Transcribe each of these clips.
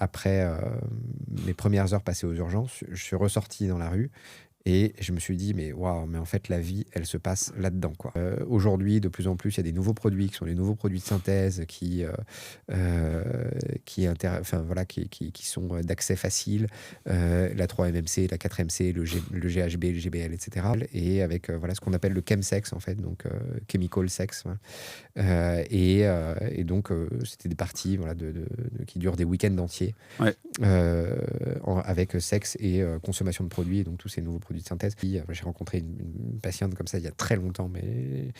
après mes premières heures passées aux urgences, je suis ressorti dans la rue et je me suis dit, mais waouh, mais en fait, la vie, elle se passe là-dedans, quoi. Aujourd'hui, de plus en plus, il y a des nouveaux produits qui sont des nouveaux produits de synthèse enfin, voilà, qui sont d'accès facile, la 3-MMC, la 4-MC, le GHB, le GBL, etc. Et avec voilà, ce qu'on appelle le chemsex, en fait, donc chemical sex. Voilà. Et donc, c'était des parties voilà, qui durent des week-ends entiers Ouais. avec sexe et consommation de produits, et donc tous ces nouveaux produits de synthèse. J'ai rencontré une patiente comme ça il y a très longtemps, mais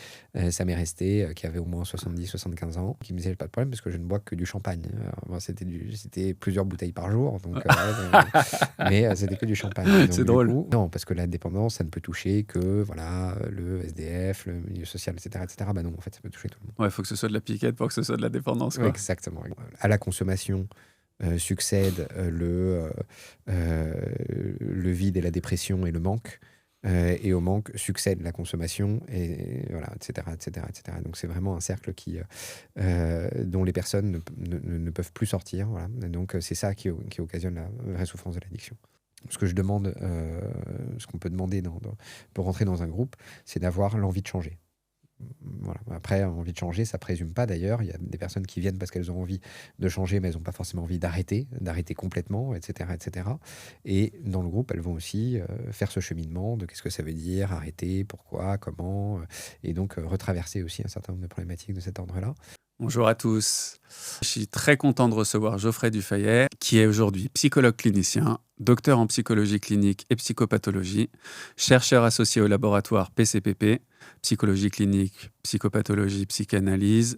ça m'est resté, qui avait au moins 70-75 ans, qui me disait, pas de problème parce que je ne bois que du champagne. Alors, c'était plusieurs bouteilles par jour, donc, mais c'était que du champagne. Donc, C'est du drôle. coup, non, parce que la dépendance, ça ne peut toucher que voilà, le SDF, le milieu social, etc. etc. Bah non, en fait, ça peut toucher tout le monde. Ouais, il faut que ce soit de la piquette pour que ce soit de la dépendance, quoi. Exactement. À la consommation succède le vide et la dépression et le manque. Et au manque succède la consommation, et voilà, etc., etc., etc. Donc c'est vraiment un cercle dont les personnes ne peuvent plus sortir. Voilà. Et donc c'est ça qui occasionne la vraie souffrance de l'addiction. Ce que je demande, ce qu'on peut demander pour rentrer dans un groupe, c'est d'avoir l'envie de changer. Voilà. Après, envie de changer, ça présume pas d'ailleurs. Il y a des personnes qui viennent parce qu'elles ont envie de changer, mais elles n'ont pas forcément envie d'arrêter complètement, etc., etc. Et dans le groupe, elles vont aussi faire ce cheminement de qu'est-ce que ça veut dire, arrêter, pourquoi, comment, et donc retraverser aussi un certain nombre de problématiques de cet ordre-là. Bonjour à tous. Je suis très content de recevoir Geoffrey Dufayet, qui est aujourd'hui psychologue clinicien, docteur en psychologie clinique et psychopathologie, chercheur associé au laboratoire PCPP, psychologie clinique, psychopathologie, psychanalyse,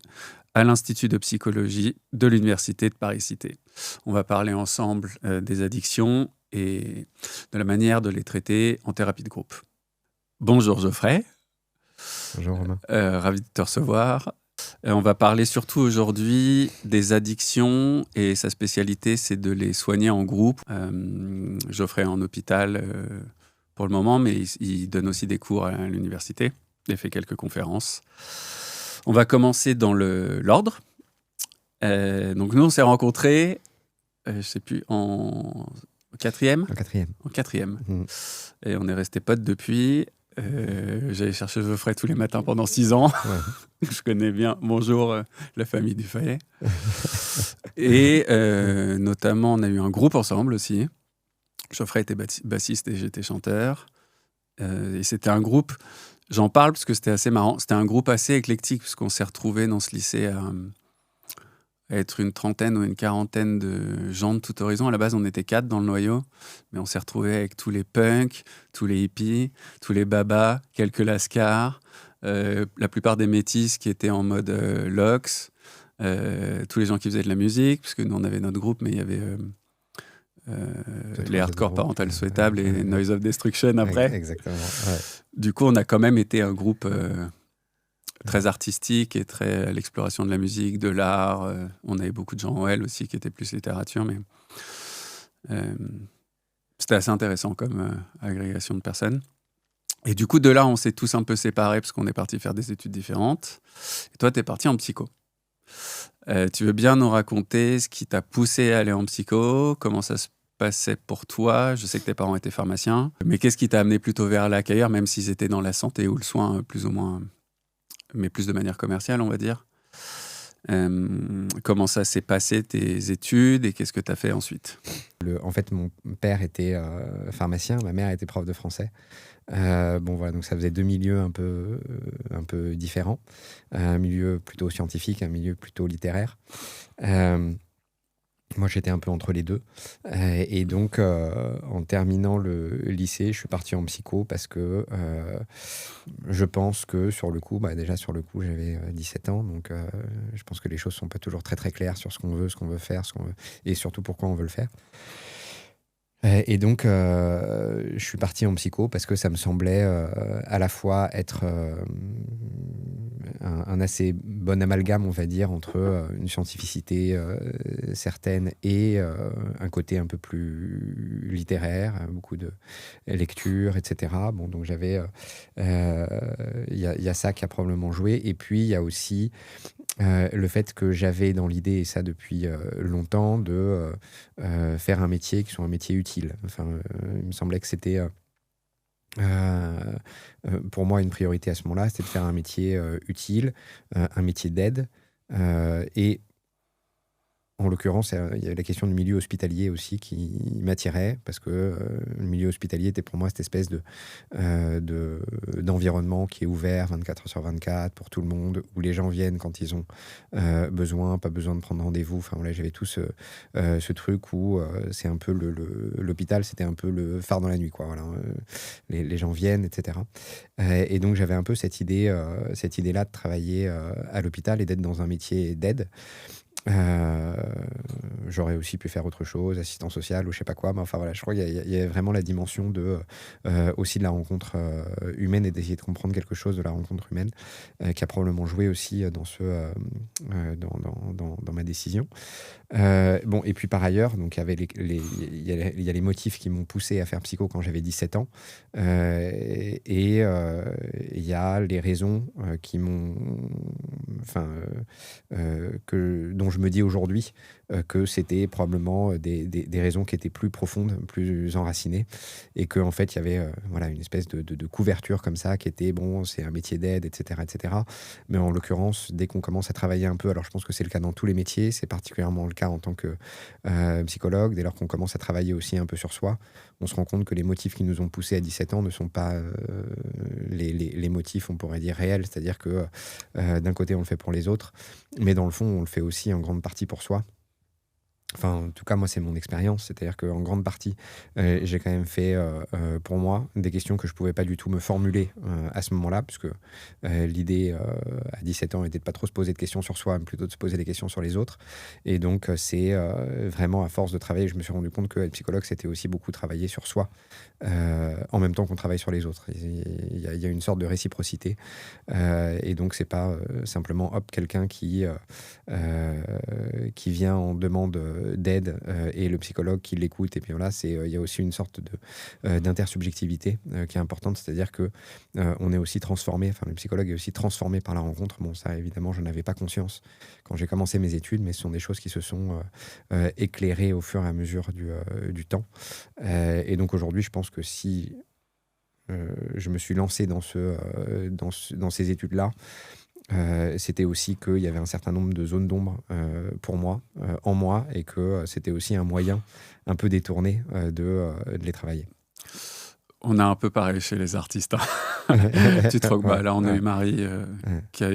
à l'Institut de psychologie de l'Université de Paris-Cité. On va parler ensemble des addictions et de la manière de les traiter en thérapie de groupe. Bonjour Geoffrey. Bonjour Romain. Ravi de te recevoir. On va parler surtout aujourd'hui des addictions, et sa spécialité, c'est de les soigner en groupe. Geoffrey est en hôpital pour le moment, mais il donne aussi des cours à l'université. Il fait quelques conférences. On va commencer dans l'ordre. Donc nous, on s'est rencontrés, je ne sais plus, en quatrième. En quatrième. Mmh. Et on est restés potes depuis. J'allais chercher Geoffrey tous les matins pendant 6 ans. Ouais. Je connais bien, bonjour, la famille Dufayet. Et notamment, on a eu un groupe ensemble aussi. Geoffrey était bassiste et j'étais chanteur. Et c'était un groupe, j'en parle parce que c'était assez marrant, c'était un groupe assez éclectique, puisqu'on s'est retrouvés dans ce lycée à être une trentaine ou une quarantaine de gens de tout horizon. À la base, on était 4 dans le noyau, mais on s'est retrouvés avec tous les punks, tous les hippies, tous les babas, quelques lascars, la plupart des métis qui étaient en mode LOX, tous les gens qui faisaient de la musique, parce que nous, on avait notre groupe, mais il y avait les hardcore parental souhaitables et Noise of Destruction après. Exactement. Ouais. Du coup, on a quand même été un groupe très artistique et très à l'exploration de la musique, de l'art. On avait beaucoup de gens en L aussi qui étaient plus littérature, mais c'était assez intéressant comme agrégation de personnes. Et du coup, de là, on s'est tous un peu séparés parce qu'on est partis faire des études différentes. Et toi, tu es parti en psycho. Tu veux bien nous raconter ce qui t'a poussé à aller en psycho, comment ça se passait pour toi? Je sais que tes parents étaient pharmaciens, mais qu'est-ce qui t'a amené plutôt vers là qu'ailleurs, même s'ils étaient dans la santé ou le soin, plus ou moins, mais plus de manière commerciale, on va dire. Comment ça s'est passé, tes études, et qu'est-ce que tu as fait ensuite? En fait, mon père était pharmacien, ma mère était prof de français. Bon, voilà, donc ça faisait 2 milieux un peu différents. Un milieu plutôt scientifique, un milieu plutôt littéraire. Moi, j'étais un peu entre les deux. Et donc, en terminant le lycée, je suis parti en psycho parce que je pense que sur le coup, déjà sur le coup, j'avais 17 ans. Donc, je pense que les choses ne sont pas toujours très très claires sur ce qu'on veut faire, et surtout pourquoi on veut le faire. Et donc, je suis parti en psycho parce que ça me semblait à la fois être un assez bon amalgame, on va dire, entre une scientificité certaine et un côté un peu plus littéraire, beaucoup de lecture, etc. Bon, donc j'avais... Il y a ça qui a probablement joué. Et puis, il y a aussi le fait que j'avais dans l'idée, et ça depuis longtemps, de faire un métier qui soit un métier utile. Enfin, il me semblait que c'était pour moi une priorité à ce moment-là, c'était de faire un métier utile, un métier d'aide. Et en l'occurrence, il y avait la question du milieu hospitalier aussi qui m'attirait, parce que le milieu hospitalier était pour moi cette espèce d'environnement qui est ouvert 24 heures sur 24 pour tout le monde, où les gens viennent quand ils ont besoin, pas besoin de prendre rendez-vous. Enfin, voilà, j'avais tout ce truc où c'est un peu l'hôpital, c'était un peu le phare dans la nuit, quoi. Voilà, les gens viennent, etc. Et donc j'avais un peu cette idée-là de travailler à l'hôpital et d'être dans un métier d'aide. J'aurais aussi pu faire autre chose, assistant social ou je sais pas quoi, mais enfin voilà, je crois qu'il y a vraiment la dimension aussi de la rencontre humaine et d'essayer de comprendre quelque chose de la rencontre humaine qui a probablement joué aussi dans ma décision. Bon, et puis par ailleurs, donc il y avait il y a les motifs qui m'ont poussé à faire psycho quand j'avais 17 ans, et il y a les raisons qui m'ont, enfin, dont je me dis aujourd'hui que c'était probablement des raisons qui étaient plus profondes, plus enracinées, et qu'en fait il y avait voilà, une espèce de couverture comme ça qui était bon, c'est un métier d'aide, etc., etc. Mais en l'occurrence, dès qu'on commence à travailler un peu, alors je pense que c'est le cas dans tous les métiers, c'est particulièrement le cas en tant que psychologue, dès lors qu'on commence à travailler aussi un peu sur soi, on se rend compte que les motifs qui nous ont poussés à 17 ans ne sont pas les motifs, on pourrait dire, réels, c'est-à-dire que d'un côté on le fait pour les autres, mais dans le fond on le fait aussi en grande partie pour soi. Enfin, en tout cas, moi, c'est mon expérience. C'est-à-dire qu'en grande partie, j'ai quand même fait, pour moi, des questions que je ne pouvais pas du tout me formuler à ce moment-là, puisque l'idée, à 17 ans, était de pas trop se poser de questions sur soi, mais plutôt de se poser des questions sur les autres. Et donc, c'est vraiment à force de travailler, je me suis rendu compte qu'être psychologue, c'était aussi beaucoup travailler sur soi, en même temps qu'on travaille sur les autres. Il y a une sorte de réciprocité. Et donc, c'est pas simplement, hop, quelqu'un qui vient en demande d'aide et le psychologue qui l'écoute, et puis voilà, il y a aussi une sorte d'intersubjectivité qui est importante, c'est-à-dire que on est aussi transformé, enfin le psychologue est aussi transformé par la rencontre. Bon, ça évidemment je n'avais pas conscience quand j'ai commencé mes études, mais ce sont des choses qui se sont éclairées au fur et à mesure du temps, et donc aujourd'hui je pense que si je me suis lancé dans ces études-là, c'était aussi qu'il y avait un certain nombre de zones d'ombre pour moi, en moi, et que c'était aussi un moyen un peu détourné de les travailler. On a un peu pareil chez les artistes. Hein. Tu te troques, là on a eu Marie qui a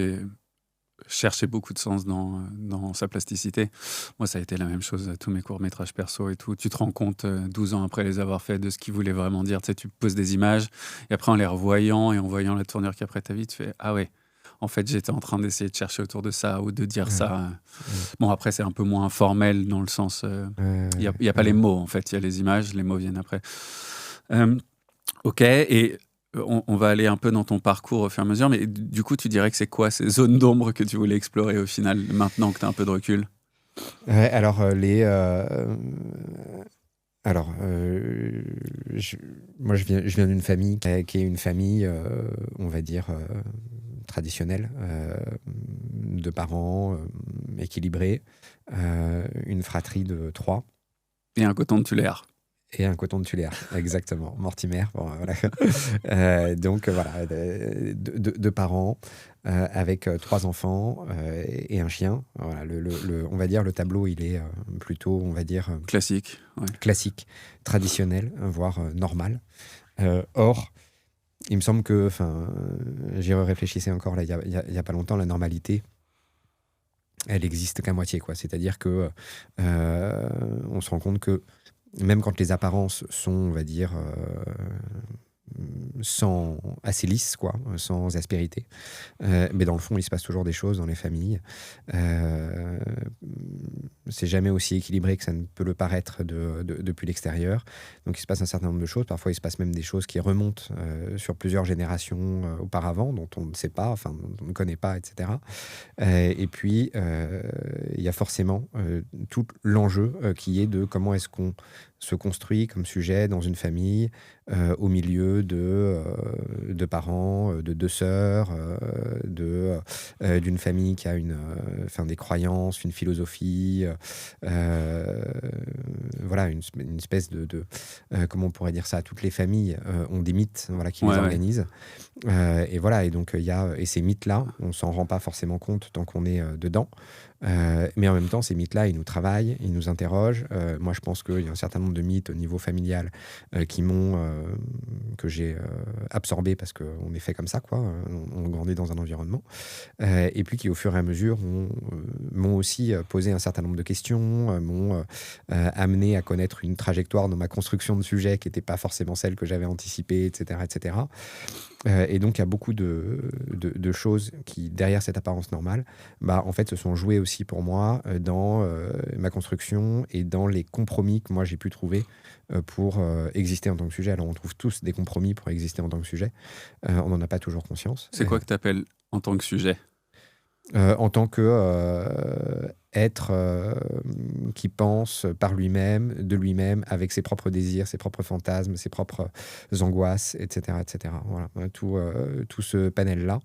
cherché beaucoup de sens dans sa plasticité. Moi, ça a été la même chose, tous mes courts-métrages perso et tout. Tu te rends compte, 12 ans après les avoir faits, de ce qu'ils voulaient vraiment dire. Tu sais, tu poses des images, et après en les revoyant et en voyant la tournure qu'il y a après ta vie, tu fais « Ah ouais !» En fait, j'étais en train d'essayer de chercher autour de ça ou de dire ça. Bon, après, c'est un peu moins formel dans le sens... Il n'y a pas les mots, en fait. Il y a les images, les mots viennent après. Ok, et on va aller un peu dans ton parcours au fur et à mesure. Mais du coup, tu dirais que c'est quoi ces zones d'ombre que tu voulais explorer au final, maintenant que tu as un peu de recul? Alors, moi, je viens d'une famille qui est une famille, on va dire, traditionnelle, de parents équilibrés, une fratrie de 3. Et un coton de Tuléar. Et un coton de Tuléar, exactement. Mortimer, bon, voilà. Donc, voilà, deux parents avec 3 enfants et un chien. Voilà, on va dire le tableau, il est plutôt, on va dire... classique. Ouais. Classique, traditionnel, voire normal. Or, il me semble que, j'y réfléchissais encore là, il y a pas longtemps, la normalité, elle existe qu'à moitié, quoi. C'est-à-dire que on se rend compte que même quand les apparences sont, on va dire, assez lisses, quoi, sans aspérité, mais dans le fond, il se passe toujours des choses dans les familles. C'est jamais aussi équilibré que ça ne peut le paraître depuis l'extérieur. Donc il se passe un certain nombre de choses. Parfois, il se passe même des choses qui remontent sur plusieurs générations auparavant, dont on ne sait pas, enfin, dont on ne connaît pas, etc. Et puis, il y a forcément tout l'enjeu qui est de comment est-ce qu'on se construit comme sujet dans une famille au milieu de de parents, de deux sœurs, d'une famille qui a des croyances, une philosophie, voilà, une espèce comment on pourrait dire ça, toutes les familles ont des mythes, voilà, qui les organisent. Et voilà, et donc et ces mythes-là, on s'en rend pas forcément compte tant qu'on est dedans. Mais en même temps, ces mythes-là, ils nous travaillent, ils nous interrogent. Moi, je pense qu'il y a un certain nombre de mythes au niveau familial que j'ai absorbés parce qu'on est fait comme ça, quoi. On grandit dans un environnement. Et puis qui, au fur et à mesure, m'ont aussi posé un certain nombre de questions, m'ont amené à connaître une trajectoire dans ma construction de sujets qui n'était pas forcément celle que j'avais anticipée, etc., etc. Et donc, il y a beaucoup de choses qui, derrière cette apparence normale, en fait, se sont jouées aussi pour moi dans ma construction et dans les compromis que moi j'ai pu trouver pour exister en tant que sujet. Alors, on trouve tous des compromis pour exister en tant que sujet. On n'en a pas toujours conscience. C'est quoi que tu appelles en tant que sujet ? En tant que être qui pense par lui-même, de lui-même, avec ses propres désirs, ses propres fantasmes, ses propres angoisses, etc. etc. Voilà, tout ce panel-là.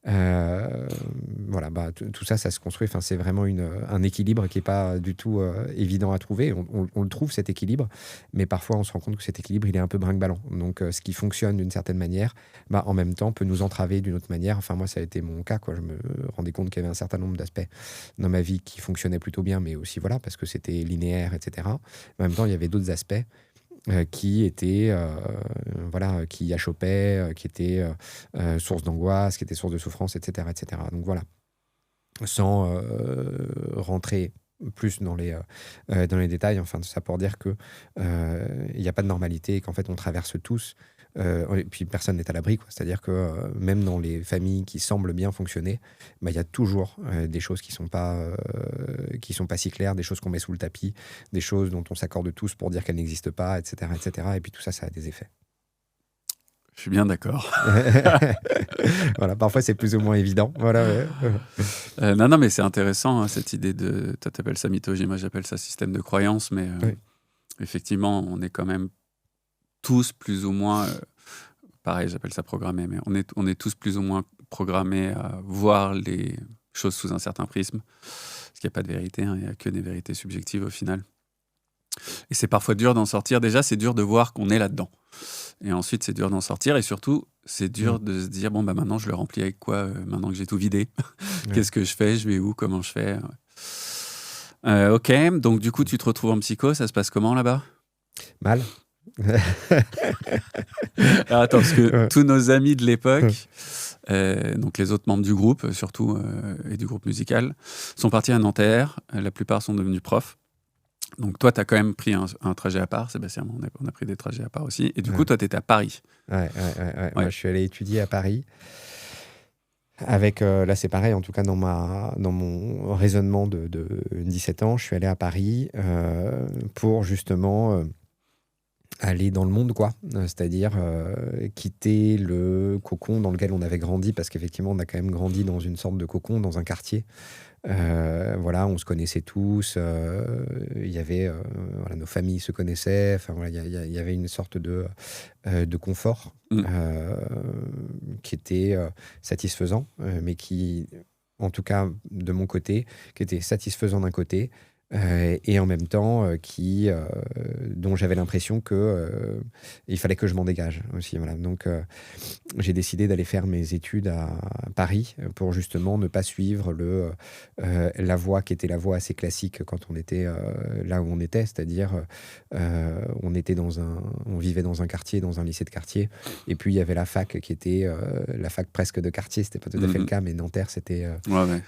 Voilà, tout ça, ça se construit. Enfin, c'est vraiment un équilibre qui n'est pas du tout évident à trouver. On le trouve, cet équilibre, mais parfois on se rend compte que cet équilibre, il est un peu brinque-ballant. Donc, ce qui fonctionne d'une certaine manière, en même temps, peut nous entraver d'une autre manière. Enfin, moi, ça a été mon cas, quoi. Je me rendais compte qu'il y avait un certain nombre d'aspects dans ma vie qui fonctionnaient plutôt bien, mais aussi, voilà, parce que c'était linéaire, etc. Mais en même temps, il y avait d'autres aspects qui étaient qui achoppaient, qui étaient source d'angoisse, qui étaient source de souffrance, etc., etc. Donc voilà, sans rentrer plus dans les détails, enfin tout ça pour dire que il n'y a pas de normalité et qu'en fait on traverse tous. Et puis personne n'est à l'abri, quoi. C'est-à-dire que même dans les familles qui semblent bien fonctionner, il y a toujours des choses qui sont pas si claires, des choses qu'on met sous le tapis, des choses dont on s'accorde tous pour dire qu'elles n'existent pas, etc., etc. Et puis tout ça, ça a des effets. Je suis bien d'accord. Voilà, parfois c'est plus ou moins évident. Voilà. Ouais. Non, mais c'est intéressant, hein, cette idée de. Tu appelles ça mythologie, moi j'appelle ça système de croyance, mais effectivement, on est quand même tous plus ou moins, pareil, j'appelle ça programmé, mais on est tous plus ou moins programmés à voir les choses sous un certain prisme, parce qu'il n'y a pas de vérité, hein, il n'y a que des vérités subjectives au final. Et c'est parfois dur d'en sortir. Déjà, c'est dur de voir qu'on est là-dedans. Et ensuite, c'est dur d'en sortir. Et surtout, c'est dur de se dire, maintenant, je le remplis avec quoi maintenant que j'ai tout vidé. Qu'est-ce que je fais ? Je vais où ? Comment je fais ? Ok, donc du coup, tu te retrouves en psycho. Ça se passe comment là-bas ? Mal. Alors, attends, parce que tous nos amis de l'époque, donc les autres membres du groupe, surtout, et du groupe musical, sont partis à Nanterre. La plupart sont devenus profs. Donc toi, tu as quand même pris un trajet à part, Sébastien, on a pris des trajets à part aussi. Et du coup, toi, tu étais à Paris. Ouais. Moi, je suis allé étudier à Paris. Avec, là, c'est pareil, en tout cas, dans mon raisonnement de 17 ans, je suis allé à Paris pour justement aller dans le monde, quoi. C'est-à-dire quitter le cocon dans lequel on avait grandi, parce qu'effectivement, on a quand même grandi dans une sorte de cocon, dans un quartier. Voilà, on se connaissait tous. Il y avait, nos familles se connaissaient. Enfin, voilà, il y avait une sorte de confort qui était satisfaisant, mais qui, en tout cas, de mon côté, qui était satisfaisant d'un côté. Et en même temps dont j'avais l'impression que il fallait que je m'en dégage aussi, voilà. Donc j'ai décidé d'aller faire mes études à Paris pour justement ne pas suivre la voie qui était la voie assez classique quand on était là où on était, c'est-à-dire on vivait dans un quartier, dans un lycée de quartier, et puis il y avait la fac qui était la fac presque de quartier. C'était pas tout à fait le cas, mais Nanterre, c'était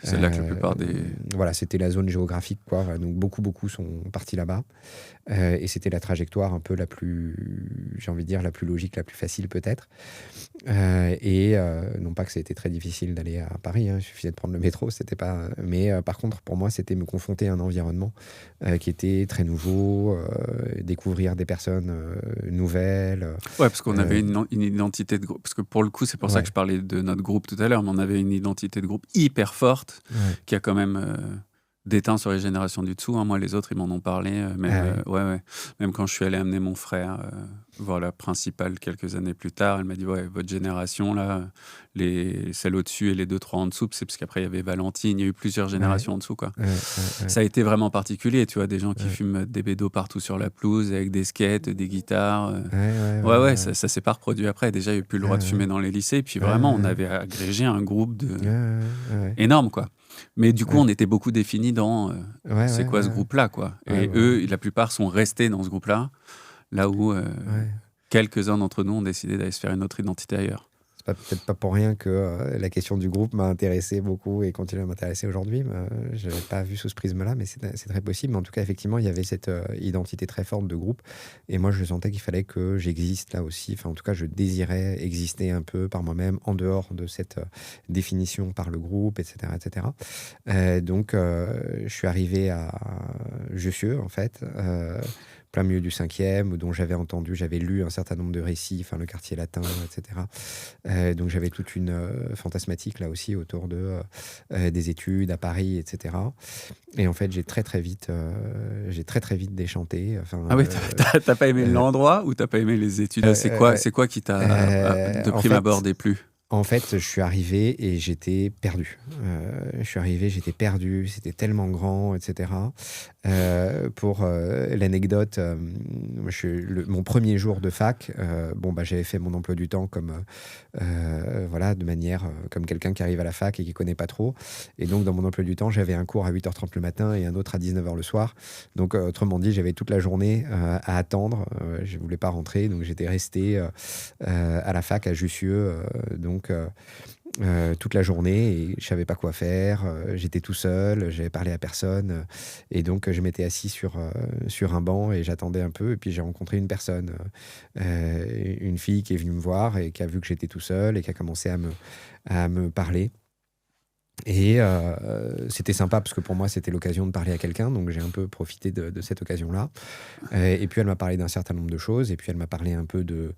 c'est là que la plupart des... Voilà, c'était la zone géographique, quoi. Donc beaucoup sont partis là-bas. Et c'était la trajectoire un peu la plus, j'ai envie de dire, la plus logique, la plus facile peut-être. Non pas que ça a été très difficile d'aller à Paris, hein, il suffisait de prendre le métro, c'était pas... Mais par contre, pour moi, c'était me confronter à un environnement qui était très nouveau, découvrir des personnes nouvelles. Ouais, parce qu'on avait une identité de groupe. Parce que pour le coup, c'est pour ça que je parlais de notre groupe tout à l'heure, mais on avait une identité de groupe hyper forte qui a quand même déteint sur les générations du dessous. Hein. Moi, les autres, ils m'en ont parlé. Même, ouais. Même quand je suis allé amener mon frère voir la principale quelques années plus tard, elle m'a dit, ouais, votre génération, là, celle au-dessus et les 2-3 en dessous, c'est parce qu'après, il y avait Valentine, il y a eu plusieurs générations en dessous, quoi. Ça a été vraiment particulier, tu vois, des gens qui fument des bédos partout sur la pelouse avec des skates, des guitares. Ça s'est pas reproduit après. Déjà, il n'y a eu plus le droit de fumer dans les lycées. Puis vraiment, on avait agrégé un groupe énorme, quoi. Mais du coup, on était beaucoup définis dans c'est quoi ce groupe-là, quoi. Et eux, la plupart sont restés dans ce groupe-là, là où quelques-uns d'entre nous ont décidé d'aller se faire une autre identité ailleurs. C'est peut-être pas pour rien que la question du groupe m'a intéressé beaucoup et continue à m'intéresser aujourd'hui. Je l'avais pas vu sous ce prisme-là, mais c'est très possible. Mais en tout cas, effectivement, il y avait cette identité très forte de groupe. Et moi, je sentais qu'il fallait que j'existe là aussi. Enfin, en tout cas, je désirais exister un peu par moi-même, en dehors de cette définition par le groupe, etc. etc. Donc, je suis arrivé à Jussieu, en fait, plein milieu du 5e, dont j'avais lu un certain nombre de récits, enfin le quartier latin, etc. Donc j'avais toute une fantasmatique là aussi autour des études à Paris, etc. Et en fait, j'ai très très vite déchanté. Ah oui, t'as pas aimé l'endroit ou t'as pas aimé les études? C'est quoi qui t'a de prime abord déplu? En fait, je suis arrivé et j'étais perdu. J'étais perdu, c'était tellement grand, etc. Pour l'anecdote, mon premier jour de fac, j'avais fait mon emploi du temps comme de manière comme quelqu'un qui arrive à la fac et qui connaît pas trop. Et donc, dans mon emploi du temps, j'avais un cours à 8h30 le matin et un autre à 19h le soir. Donc, autrement dit, j'avais toute la journée à attendre. Je voulais pas rentrer, donc j'étais resté à la fac à Jussieu. Toute la journée et je savais pas quoi faire, j'étais tout seul, j'avais parlé à personne et donc je m'étais assis sur un banc et j'attendais un peu et puis j'ai rencontré une personne, une fille qui est venue me voir et qui a vu que j'étais tout seul et qui a commencé à me parler. Et c'était sympa parce que pour moi c'était l'occasion de parler à quelqu'un, donc j'ai un peu profité de cette occasion-là. Et puis elle m'a parlé d'un certain nombre de choses, et puis elle m'a parlé un peu de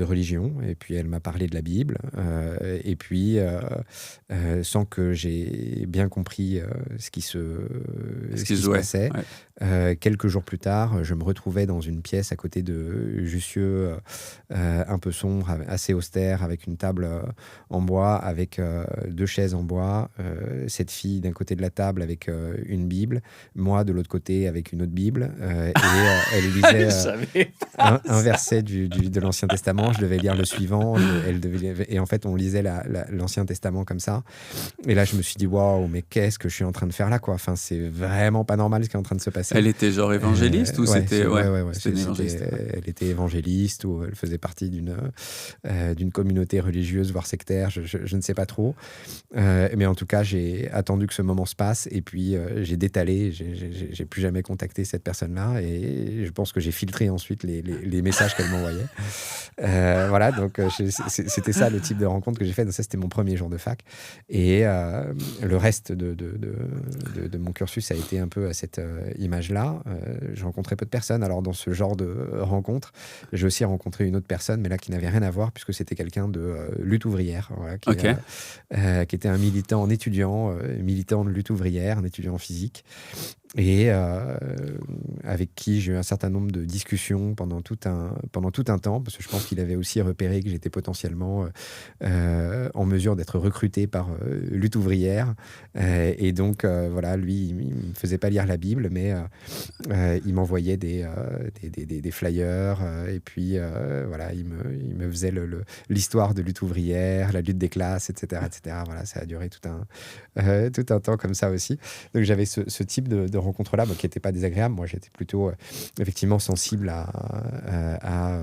religion, et puis elle m'a parlé de la Bible, et puis sans que j'ai bien compris ce qui se passait. Quelques jours plus tard, je me retrouvais dans une pièce à côté de Jussieu, un peu sombre, assez austère, avec une table en bois, avec 2 chaises en bois. Cette fille d'un côté de la table avec une Bible, moi de l'autre côté avec une autre Bible, et elle lisait un verset de l'Ancien Testament, je devais lire le suivant, et en fait on lisait l'Ancien Testament comme ça, et là je me suis dit waouh, mais qu'est-ce que je suis en train de faire là, quoi. Enfin, c'est vraiment pas normal ce qui est en train de se passer. Elle était genre évangéliste ou c'était elle était évangéliste ou elle faisait partie d'une communauté religieuse voire sectaire, je ne sais pas trop, mais en tout cas, j'ai attendu que ce moment se passe et puis j'ai détalé, j'ai plus jamais contacté cette personne-là et je pense que j'ai filtré ensuite les messages qu'elle m'envoyait. Voilà, donc c'était ça le type de rencontre que j'ai fait. Donc ça, c'était mon premier jour de fac. Et le reste de mon cursus a été un peu à cette image-là. J'ai rencontré peu de personnes. Alors, dans ce genre de rencontre, j'ai aussi rencontré une autre personne, mais là, qui n'avait rien à voir puisque c'était quelqu'un de lutte ouvrière, voilà, qui était un militant, militant de lutte ouvrière, un étudiant en physique, et avec qui j'ai eu un certain nombre de discussions pendant tout un temps, parce que je pense qu'il avait aussi repéré que j'étais potentiellement en mesure d'être recruté par lutte ouvrière, et donc voilà, lui, il me faisait pas lire la Bible, mais il m'envoyait des flyers, et puis voilà, il me faisait l'histoire de lutte ouvrière, la lutte des classes, etc. Voilà, ça a duré tout un temps comme ça aussi. Donc j'avais ce type de rencontre-là, qui n'était pas désagréable. Moi, j'étais plutôt effectivement sensible à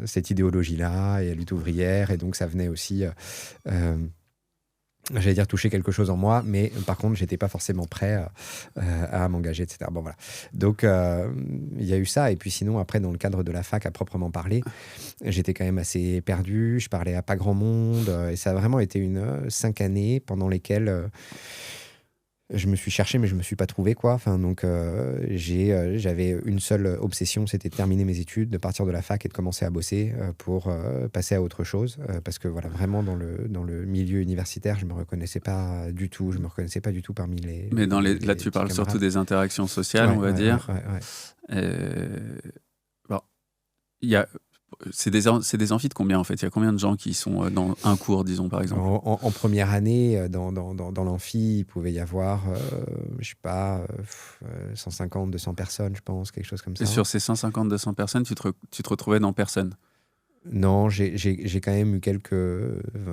cette idéologie-là et à la lutte ouvrière, et donc ça venait aussi j'allais dire toucher quelque chose en moi, mais par contre j'étais pas forcément prêt à m'engager, etc. Bon, voilà. Donc il y a eu ça, et puis sinon après, dans le cadre de la fac à proprement parler, j'étais quand même assez perdu, je parlais à pas grand monde, et ça a vraiment été 5 années pendant lesquelles je me suis cherché, mais je me suis pas trouvé, quoi. Enfin, donc, j'avais une seule obsession, c'était de terminer mes études, de partir de la fac et de commencer à bosser pour passer à autre chose. Parce que voilà, vraiment dans le milieu universitaire, je me reconnaissais pas du tout. Je me reconnaissais pas du tout parmi Mais là, les tu petits parles surtout camarades. des interactions sociales, Ouais, on va ouais, dire. ouais, ouais, ouais. Bon, il y a, c'est des amphis de combien en fait? Il y a combien de gens qui sont dans un cours, disons par exemple? En première année, dans l'amphi, il pouvait y avoir, je sais pas, 150, 200 personnes, je pense, quelque chose comme Et ça. sur ces 150-200 personnes, tu te retrouvais dans personne? Non, j'ai quand même eu quelques,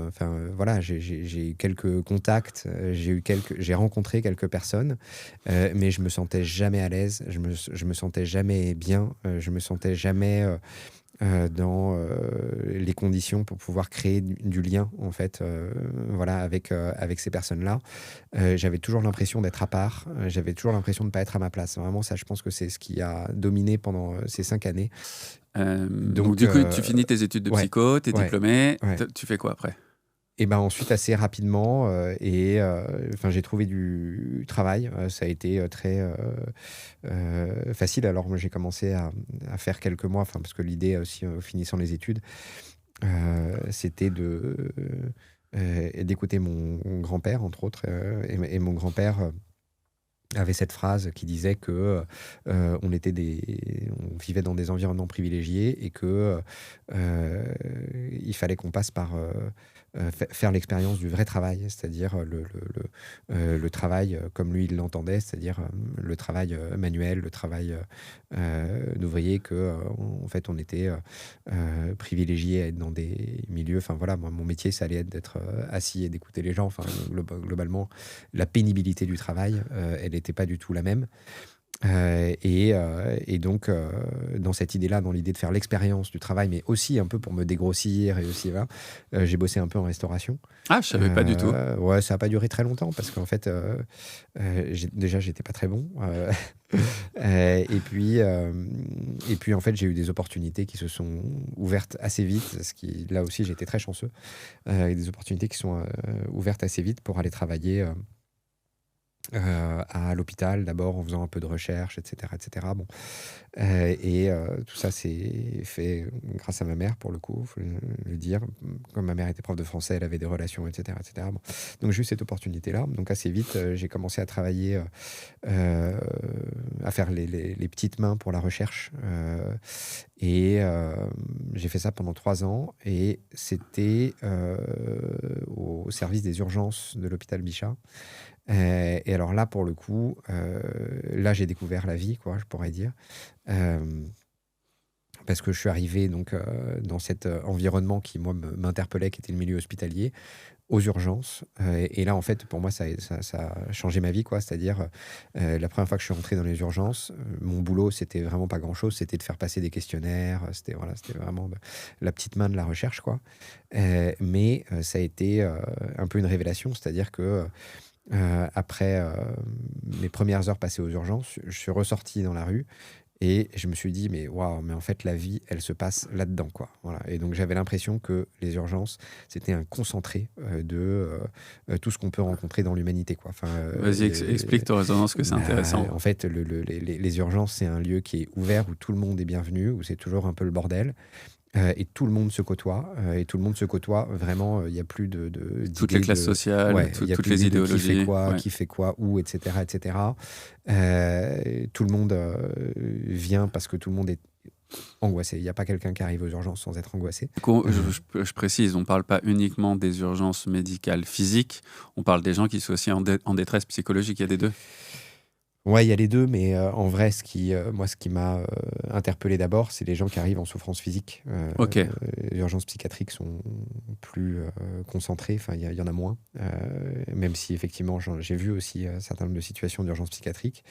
enfin voilà, j'ai eu quelques contacts, j'ai rencontré quelques personnes, mais je me sentais jamais à l'aise, je me sentais jamais bien, je me sentais jamais dans les conditions pour pouvoir créer du lien en fait, voilà, avec ces personnes-là. J'avais toujours l'impression d'être à part, j'avais toujours l'impression de ne pas être à ma place. Vraiment, ça, je pense que c'est ce qui a dominé pendant ces 5 années. Donc Donc, du coup, tu finis tes études de ouais, psycho, tu es ouais, diplômé, ouais. tu fais quoi après? Et ben ensuite, assez rapidement, enfin, j'ai trouvé du travail. Ça a été très facile. Alors, moi, j'ai commencé à faire quelques mois, enfin, parce que l'idée aussi, finissant les études, c'était d'écouter mon grand-père, entre autres. Et mon grand-père avait cette phrase qui disait que on vivait dans des environnements privilégiés et que il fallait qu'on passe par faire l'expérience du vrai travail, c'est-à-dire le travail comme lui il l'entendait, c'est-à-dire le travail manuel, le travail d'ouvrier, que en fait on était privilégié à être dans des milieux. Enfin voilà, moi, mon métier ça allait être d'être assis et d'écouter les gens. Enfin, globalement, la pénibilité du travail, elle n'était pas du tout la même. Et donc, dans cette idée-là, dans l'idée de faire l'expérience du travail, mais aussi un peu pour me dégrossir, et aussi, voilà, j'ai bossé un peu en restauration. Ah, je savais pas du tout. Ouais, ça n'a pas duré très longtemps parce qu'en fait, déjà, j'étais pas très bon. Et puis, en fait, j'ai eu des opportunités qui se sont ouvertes assez vite. Là aussi, j'ai été très chanceux. Des opportunités qui sont ouvertes assez vite pour aller travailler à l'hôpital d'abord, en faisant un peu de recherche, etc. etc. Bon. Tout ça, c'est fait grâce à ma mère, pour le coup, il faut le dire. Comme ma mère était prof de français, elle avait des relations, etc. etc. Bon. Donc j'ai eu cette opportunité-là. Donc assez vite, j'ai commencé à travailler, à faire les petites mains pour la recherche. J'ai fait ça pendant 3 ans. Et c'était au service des urgences de l'hôpital Bichat. Et alors là, pour le coup, là, j'ai découvert la vie, quoi, je pourrais dire. Parce que je suis arrivé donc, dans cet environnement qui, moi, m'interpellait, qui était le milieu hospitalier, aux urgences. Et là, en fait, pour moi, ça a changé ma vie, quoi. C'est-à-dire, la première fois que je suis rentré dans les urgences, mon boulot, c'était vraiment pas grand-chose. C'était de faire passer des questionnaires. C'était vraiment la petite main de la recherche, quoi. Mais ça a été un peu une révélation. C'est-à-dire que après mes premières heures passées aux urgences, je suis ressorti dans la rue et je me suis dit, mais waouh, mais en fait, la vie, elle se passe là-dedans, quoi. Voilà. Et donc, j'avais l'impression que les urgences, c'était un concentré de tout ce qu'on peut rencontrer dans l'humanité, quoi. Enfin, Vas-y, explique ton raisonnement, parce que c'est intéressant. En fait, les urgences, c'est un lieu qui est ouvert, où tout le monde est bienvenu, où c'est toujours un peu le bordel. Et tout le monde se côtoie, vraiment. Il n'y a plus Toutes les classes sociales, ouais, il y a toutes plus les d'idées de idéologies. qui fait quoi, où, etc., etc. Tout le monde vient parce que tout le monde est angoissé. Il n'y a pas quelqu'un qui arrive aux urgences sans être angoissé. Du coup, je précise, on ne parle pas uniquement des urgences médicales physiques, on parle des gens qui sont aussi en détresse psychologique. Il y a des deux. Ouais, il y a les deux, mais en vrai, ce qui m'a interpellé d'abord, c'est les gens qui arrivent en souffrance physique. Ok. Les urgences psychiatriques sont plus concentrées, enfin, il y en a moins, même si effectivement, j'ai vu aussi un certain nombre de situations d'urgence psychiatrique.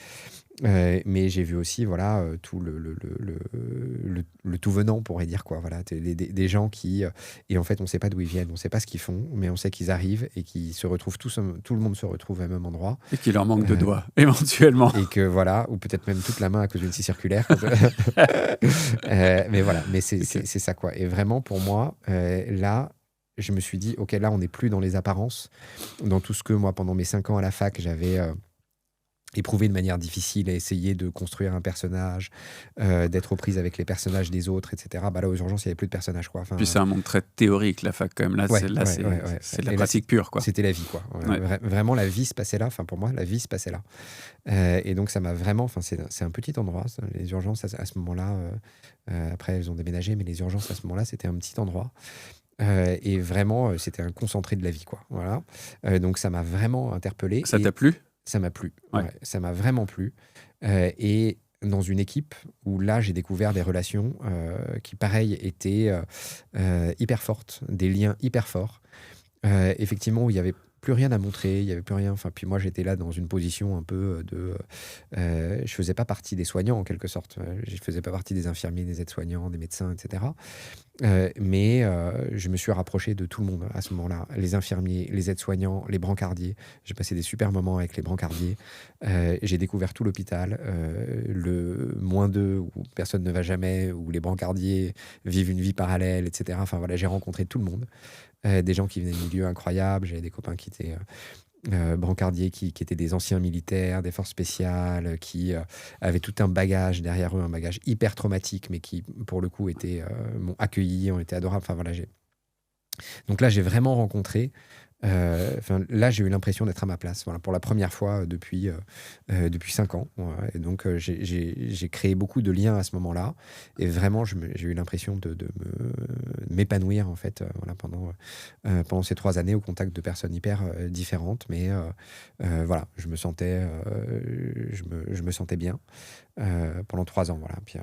Mais j'ai vu aussi, voilà, tout le tout venant, on pourrait dire, quoi. Voilà, des gens qui, et en fait, on ne sait pas d'où ils viennent, on ne sait pas ce qu'ils font, mais on sait qu'ils arrivent et qu'ils se retrouvent tout le monde se retrouve au même endroit. Et qu'il leur manque de doigts, éventuellement. Et que voilà, ou peut-être même toute la main à cause d'une scie circulaire. Mais voilà, mais c'est ça, quoi. Et vraiment, pour moi, là, je me suis dit, ok, là, on n'est plus dans les apparences, dans tout ce que moi, pendant mes 5 ans à la fac, j'avais éprouver de manière difficile, à essayer de construire un personnage, d'être aux prises avec les personnages des autres, etc. Bah là, aux urgences, il n'y avait plus de personnages, quoi. Puis c'est un monde très théorique, la fac, quand même. Là, Ouais, c'est c'est de la Et là, pratique pure, quoi. c'était la vie, quoi. Ouais. Vraiment, la vie se passait là. Enfin, pour moi, la vie se passait là. Et donc, ça m'a vraiment... Enfin, c'est un petit endroit, les urgences, à ce moment-là. Après, elles ont déménagé, mais les urgences, à ce moment-là, c'était un petit endroit. Et vraiment, c'était un concentré de la vie, quoi. Voilà. Donc, ça m'a vraiment interpellé. Ça t'a plu? Ça m'a plu. Ouais. Ouais, ça m'a vraiment plu. Et dans une équipe où là, j'ai découvert des relations qui, pareil, étaient hyper fortes, des liens hyper forts. Effectivement, où il n'y avait plus rien à montrer, il n'y avait plus rien. Enfin, puis moi, j'étais là dans une position un peu de... je faisais pas partie des soignants, en quelque sorte. Je faisais pas partie des infirmiers, des aides-soignants, des médecins, etc. Mais je me suis rapproché de tout le monde à ce moment-là. Les infirmiers, les aides-soignants, les brancardiers. J'ai passé des super moments avec les brancardiers. J'ai découvert tout l'hôpital. Le -2 où personne ne va jamais, où les brancardiers vivent une vie parallèle, etc. Enfin voilà, j'ai rencontré tout le monde. Des gens qui venaient de milieux incroyables. J'avais des copains qui étaient brancardiers, qui étaient des anciens militaires, des forces spéciales, qui avaient tout un bagage derrière eux, un bagage hyper traumatique, mais qui, pour le coup, m'ont accueilli, ont été adorables. Enfin, voilà, donc là, j'ai vraiment rencontré... là, j'ai eu l'impression d'être à ma place, voilà, pour la première fois depuis 5 ans. Voilà. Et donc, j'ai créé beaucoup de liens à ce moment-là. Et vraiment, j'ai eu l'impression de m'épanouir, en fait, voilà, pendant ces 3 années au contact de personnes hyper différentes. Mais voilà, je me sentais bien pendant 3 ans. Voilà. Puis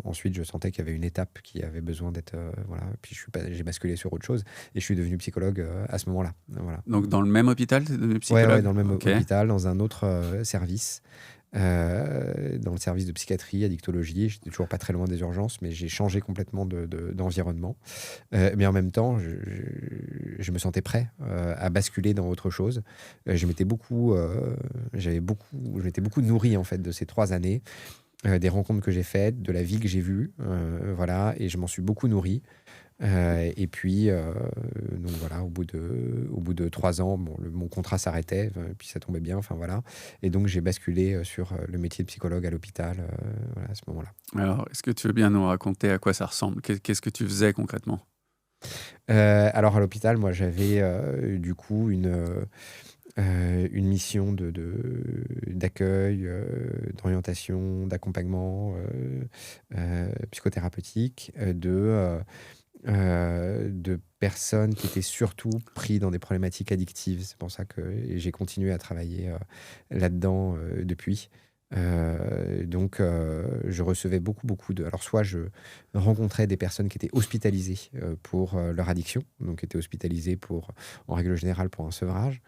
ensuite, je sentais qu'il y avait une étape qui avait besoin d'être... voilà. Puis j'ai basculé sur autre chose et je suis devenu psychologue à ce moment-là. Voilà. Donc, dans le même hôpital, tu es devenu psychologue? Ouais, dans le même Ok. hôpital, dans un autre service. Dans le service de psychiatrie, addictologie. J'étais toujours pas très loin des urgences, mais j'ai changé complètement d'environnement. Mais en même temps, je me sentais prêt à basculer dans autre chose. Je m'étais beaucoup nourri, en fait, de ces 3 années, des rencontres que j'ai faites, de la vie que j'ai vue, voilà, et je m'en suis beaucoup nourri. Et puis, donc voilà, au bout de 3 ans, bon, mon contrat s'arrêtait, puis ça tombait bien, enfin voilà. Et donc, j'ai basculé sur le métier de psychologue à l'hôpital voilà, à ce moment-là. Alors, est-ce que tu veux bien nous raconter à quoi ça ressemble? Qu'est-ce que tu faisais concrètement? Alors, à l'hôpital, moi, j'avais du coup une mission d'accueil, d'orientation, d'accompagnement psychothérapeutique, de personnes qui étaient surtout pris dans des problématiques addictives. C'est pour ça que j'ai continué à travailler là-dedans depuis. Donc, je recevais beaucoup de... Alors, soit je rencontrais des personnes qui étaient hospitalisées pour leur addiction, donc qui étaient hospitalisées en règle générale pour un sevrage.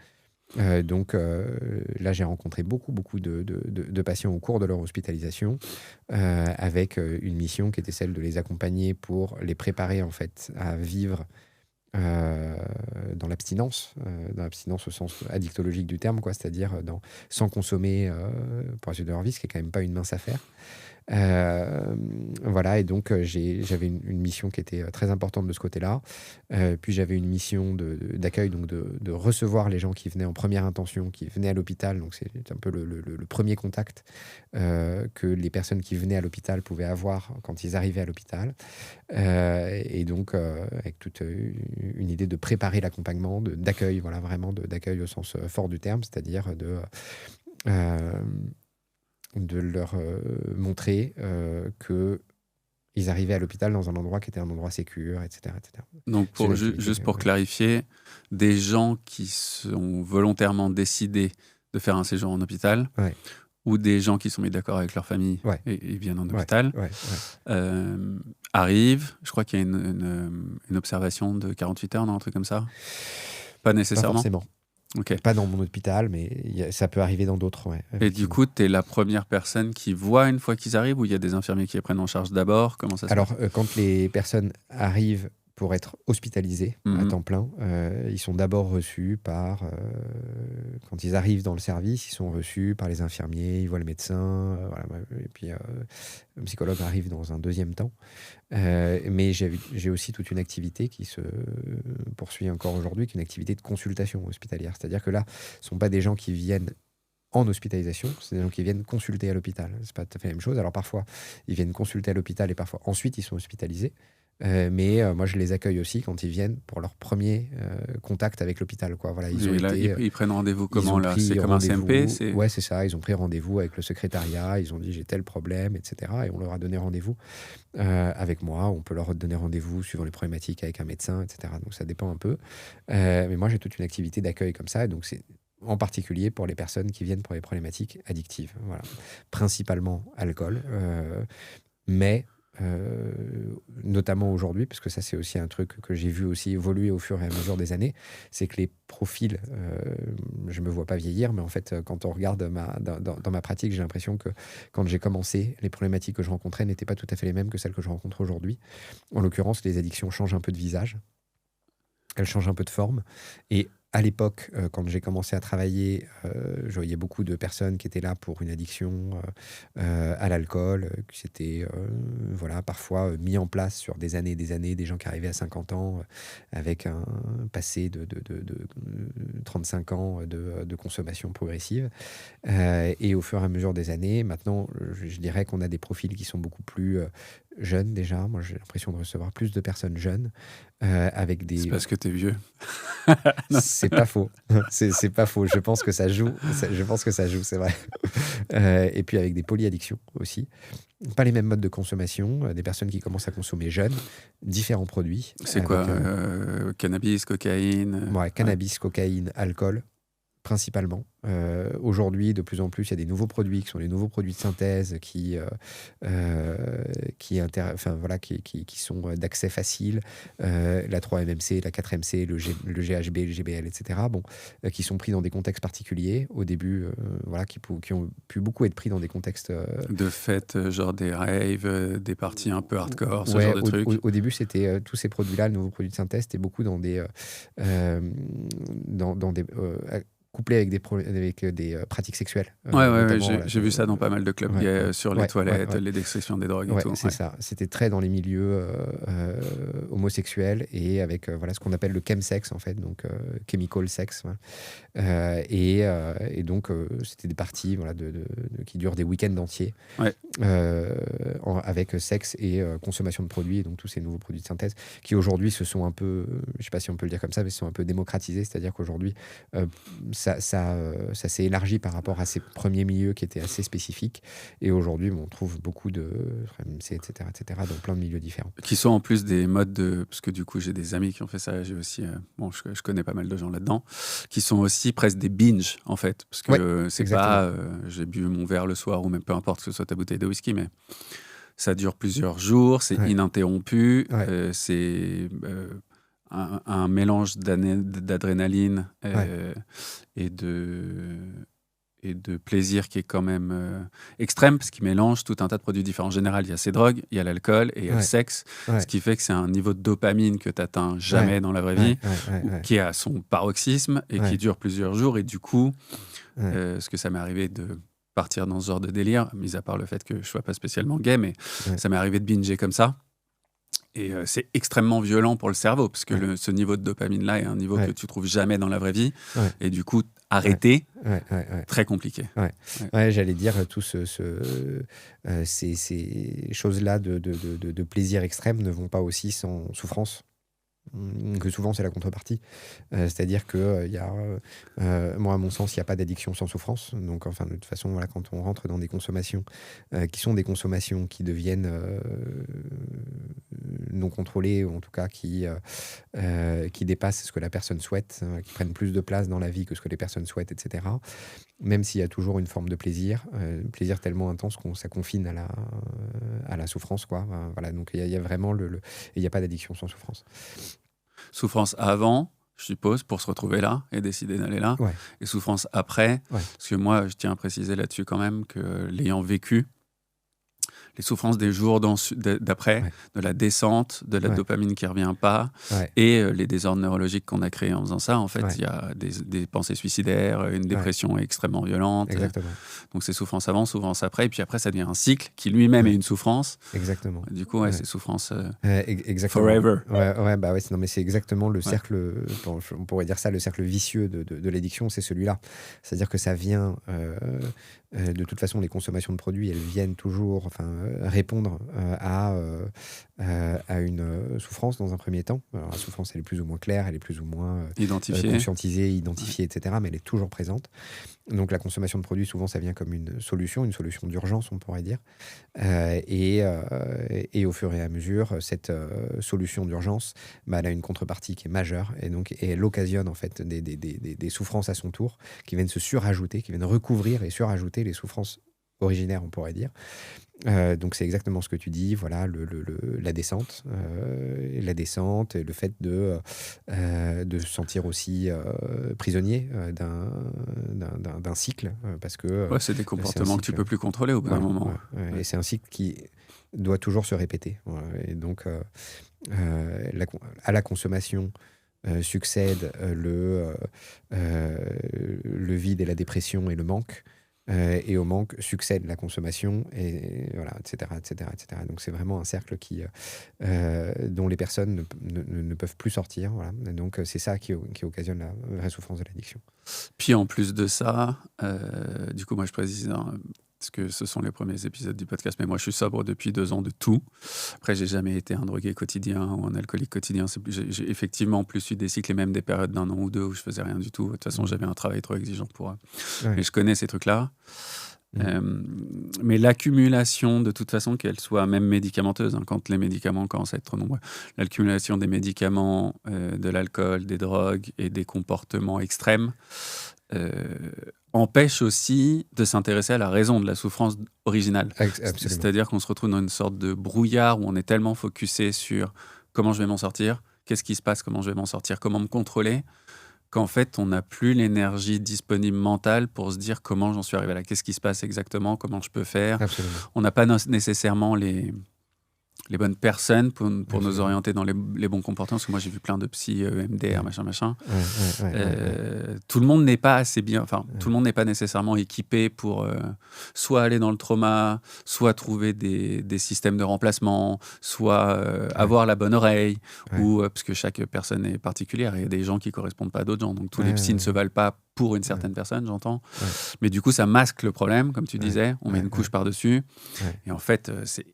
Donc là, j'ai rencontré beaucoup de patients au cours de leur hospitalisation, avec une mission qui était celle de les accompagner pour les préparer, en fait, à vivre dans l'abstinence au sens addictologique du terme, quoi, c'est-à-dire sans consommer pour la suite de leur vie, ce qui est quand même pas une mince affaire. Voilà, et donc j'avais une mission qui était très importante de ce côté-là. Puis j'avais une mission d'accueil, donc de recevoir les gens qui venaient en première intention, qui venaient à l'hôpital. Donc c'est un peu le premier contact que les personnes qui venaient à l'hôpital pouvaient avoir quand ils arrivaient à l'hôpital. Et donc avec toute une idée de préparer l'accompagnement, d'accueil, voilà, vraiment d'accueil au sens fort du terme, c'est-à-dire de leur montrer qu'ils arrivaient à l'hôpital dans un endroit qui était un endroit sécure, etc. etc. Donc, juste pour clarifier, des gens qui sont volontairement décidés de faire un séjour en hôpital, ouais, ou des gens qui sont mis d'accord avec leur famille ouais, et viennent en hôpital, ouais, arrivent. Je crois qu'il y a une observation de 48 heures, non, un truc comme ça? Pas pas nécessairement? forcément. Ok. Pas dans mon hôpital, mais ça peut arriver dans d'autres. Ouais, Et du coup, tu es la première personne qui voit une fois qu'ils arrivent, ou il y a des infirmiers qui les prennent en charge d'abord? Comment ça se passe? Alors, quand les personnes arrivent pour être hospitalisés à temps plein, ils sont d'abord reçus par... quand ils arrivent dans le service, ils sont reçus par les infirmiers, ils voient le médecin, voilà, et puis le psychologue arrive dans un deuxième temps. Mais j'ai aussi toute une activité qui se poursuit encore aujourd'hui, qui est une activité de consultation hospitalière. C'est-à-dire que là, ce ne sont pas des gens qui viennent en hospitalisation, c'est des gens qui viennent consulter à l'hôpital. C'est pas tout à fait la même chose. Alors parfois, ils viennent consulter à l'hôpital et parfois ensuite ils sont hospitalisés. Mais moi, je les accueille aussi quand ils viennent pour leur premier contact avec l'hôpital, quoi. Voilà, Et là, ils prennent rendez-vous comment là? C'est comme un CMP? Ouais, c'est ça. Ils ont pris rendez-vous avec le secrétariat. Ils ont dit j'ai tel problème, etc. Et on leur a donné rendez-vous avec moi. On peut leur donner rendez-vous suivant les problématiques avec un médecin, etc. Donc ça dépend un peu. Mais moi, j'ai toute une activité d'accueil comme ça. Donc c'est en particulier pour les personnes qui viennent pour les problématiques addictives. Voilà. Principalement alcool, mais notamment aujourd'hui, parce que ça c'est aussi un truc que j'ai vu aussi évoluer au fur et à mesure des années, c'est que les profils, je me vois pas vieillir, mais en fait quand on regarde dans ma pratique, j'ai l'impression que quand j'ai commencé, les problématiques que je rencontrais n'étaient pas tout à fait les mêmes que celles que je rencontre aujourd'hui. En l'occurrence, les addictions changent un peu de visage, elles changent un peu de forme, et à l'époque, quand j'ai commencé à travailler, je voyais beaucoup de personnes qui étaient là pour une addiction à l'alcool, qui s'étaient voilà, parfois mis en place sur des années et des gens qui arrivaient à 50 ans avec un passé de 35 ans de consommation progressive. Et au fur et à mesure des années, maintenant, je dirais qu'on a des profils qui sont beaucoup plus jeunes déjà. Moi, j'ai l'impression de recevoir plus de personnes jeunes avec des... C'est parce que t'es vieux. C'est pas faux. C'est pas faux. Je pense que ça joue. Je pense que ça joue, c'est vrai. Et puis avec des polyaddictions aussi. Pas les mêmes modes de consommation. Des personnes qui commencent à consommer jeunes, différents produits. C'est quoi cannabis, cocaïne Ouais, cannabis, cocaïne, alcool, principalement. Aujourd'hui, de plus en plus, il y a des nouveaux produits qui sont les nouveaux produits de synthèse qui sont d'accès facile. La 3-MMC, la 4-MC, le GHB, le GBL, etc. Bon, qui sont pris dans des contextes particuliers. Au début, voilà, qui ont pu beaucoup être pris dans des contextes... de fêtes, genre des raves, des parties un peu hardcore, ce genre de trucs. Au début, c'était tous ces produits-là, le nouveau produit de synthèse, c'était beaucoup dans des... couplé avec des pratiques sexuelles. J'ai vu ça dans pas mal de clubs gays, sur les toilettes, les descriptions des drogues et tout. C'est ça. C'était très dans les milieux homosexuels et avec ce qu'on appelle le chemsex, en fait, donc chemical sex. Et donc, c'était des parties qui durent des week-ends entiers avec sexe et consommation de produits, et donc tous ces nouveaux produits de synthèse qui aujourd'hui se sont un peu, je ne sais pas si on peut le dire comme ça, mais se sont un peu démocratisés, c'est-à-dire qu'aujourd'hui, ça s'est élargi par rapport à ces premiers milieux qui étaient assez spécifiques. Et aujourd'hui, on trouve beaucoup de MC, etc., dans plein de milieux différents. Qui sont en plus des modes de... Parce que du coup, j'ai des amis qui ont fait ça. J'ai aussi... je connais pas mal de gens là-dedans. Qui sont aussi presque des binges, en fait. Parce que c'est exactement. Pas... j'ai bu mon verre le soir, ou même peu importe que ce soit ta bouteille de whisky, mais ça dure plusieurs jours, c'est ininterrompu, c'est... un mélange d'adrénaline et de plaisir qui est quand même extrême, parce qu'il mélange tout un tas de produits différents. En général, il y a ces drogues, il y a l'alcool et il y a le sexe, ce qui fait que c'est un niveau de dopamine que tu n'atteins jamais dans la vraie vie, qui est à son paroxysme et qui dure plusieurs jours. Et du coup, ce que ça m'est arrivé de partir dans ce genre de délire, mis à part le fait que je ne sois pas spécialement gay, mais ça m'est arrivé de binger comme ça. Et c'est extrêmement violent pour le cerveau, parce que ce niveau de dopamine-là est un niveau que tu trouves jamais dans la vraie vie. Et du coup, arrêter, très compliqué. J'allais dire, ces choses-là de plaisir extrême ne vont pas aussi sans souffrance. Que souvent c'est la contrepartie, c'est-à-dire que moi à mon sens il n'y a pas d'addiction sans souffrance, donc enfin de toute façon quand on rentre dans des consommations qui sont des consommations qui deviennent non contrôlées, ou en tout cas qui dépassent ce que la personne souhaite, qui prennent plus de place dans la vie que ce que les personnes souhaitent, etc., même s'il y a toujours une forme de plaisir tellement intense qu'on ça confine à la souffrance, quoi. Voilà, donc il y a vraiment il n'y a pas d'addiction sans souffrance. Souffrance avant, je suppose, pour se retrouver là et décider d'aller là. Et souffrance après, parce que moi, je tiens à préciser là-dessus quand même que l'ayant vécu, les souffrances des jours d'après, Ouais. de la descente, de la Ouais. dopamine qui revient pas, Ouais. et les désordres neurologiques qu'on a créés en faisant ça. En fait, Ouais. il y a des pensées suicidaires, une Ouais. dépression extrêmement violente. Exactement. Donc c'est souffrance avant, souffrance après, et puis après ça devient un cycle qui lui-même est Ouais. une souffrance. Exactement. Du coup, ouais, Ouais. c'est souffrance Exactement. forever. Ouais, bah ouais, non, mais c'est exactement le Ouais. cercle, on pourrait dire ça, le cercle vicieux de l'addiction, c'est celui-là. C'est-à-dire que ça vient, de toute façon, les consommations de produits, elles viennent toujours répondre à une souffrance dans un premier temps. Alors, la souffrance, elle est plus ou moins claire, elle est plus ou moins Identifié. conscientisée, identifiée, etc., mais elle est toujours présente. Donc la consommation de produits, souvent, ça vient comme une solution d'urgence, on pourrait dire. Et au fur et à mesure, cette solution d'urgence, bah, elle a une contrepartie qui est majeure et elle occasionne en fait des souffrances à son tour qui viennent se surajouter, qui viennent recouvrir et surajouter les souffrances originaires, on pourrait dire. Donc c'est exactement ce que tu dis, voilà, la descente, et le fait de se sentir aussi prisonnier d'un cycle, parce que Ouais, c'est des c'est un comportements que tu cycle. peux plus contrôler au bout d'un Voilà, moment. ouais. Ouais. Et c'est un cycle qui doit toujours se répéter. Voilà. Et donc, à la consommation succède le vide et la dépression et le manque. Et au manque succède la consommation, et voilà, etc., etc., etc. Donc c'est vraiment un cercle dont les personnes ne peuvent plus sortir. Voilà. Et donc c'est ça qui occasionne la vraie souffrance de l'addiction. Puis en plus de ça, du coup, moi je précise, hein, parce que ce sont les premiers épisodes du podcast, mais moi je suis sobre depuis 2 ans de tout. Après, j'ai jamais été un drogué quotidien ou un alcoolique quotidien. J'ai effectivement plus eu des cycles et même des périodes d'1 an ou 2 où je faisais rien du tout. De toute façon, j'avais un travail trop exigeant pour. Ouais. Mais je connais ces trucs-là. Mm. Mais l'accumulation, de toute façon, qu'elle soit même médicamenteuse, hein, quand les médicaments commencent à être trop nombreux, l'accumulation des médicaments, de l'alcool, des drogues et des comportements extrêmes empêche aussi de s'intéresser à la raison de la souffrance originale. Absolument. C'est-à-dire qu'on se retrouve dans une sorte de brouillard où on est tellement focusé sur comment je vais m'en sortir, qu'est-ce qui se passe, comment je vais m'en sortir, comment me contrôler, qu'en fait, on n'a plus l'énergie disponible mentale pour se dire comment j'en suis arrivé là, qu'est-ce qui se passe exactement, comment je peux faire. Absolument. On n'a pas nécessairement les bonnes personnes pour nous Absolument. orienter dans les bons comportements, parce que moi j'ai vu plein de psy, EMDR, machin. Ouais. Tout le monde n'est pas assez bien, enfin, tout le monde n'est pas nécessairement équipé pour soit aller dans le trauma, soit trouver des systèmes de remplacement, soit avoir la bonne oreille, ou parce que chaque personne est particulière. Il y a des gens qui correspondent pas à d'autres gens, donc tous les psys ne se valent pas pour une certaine personne, j'entends. Ouais. Mais du coup, ça masque le problème, comme tu disais, on met une couche par-dessus, et en fait, c'est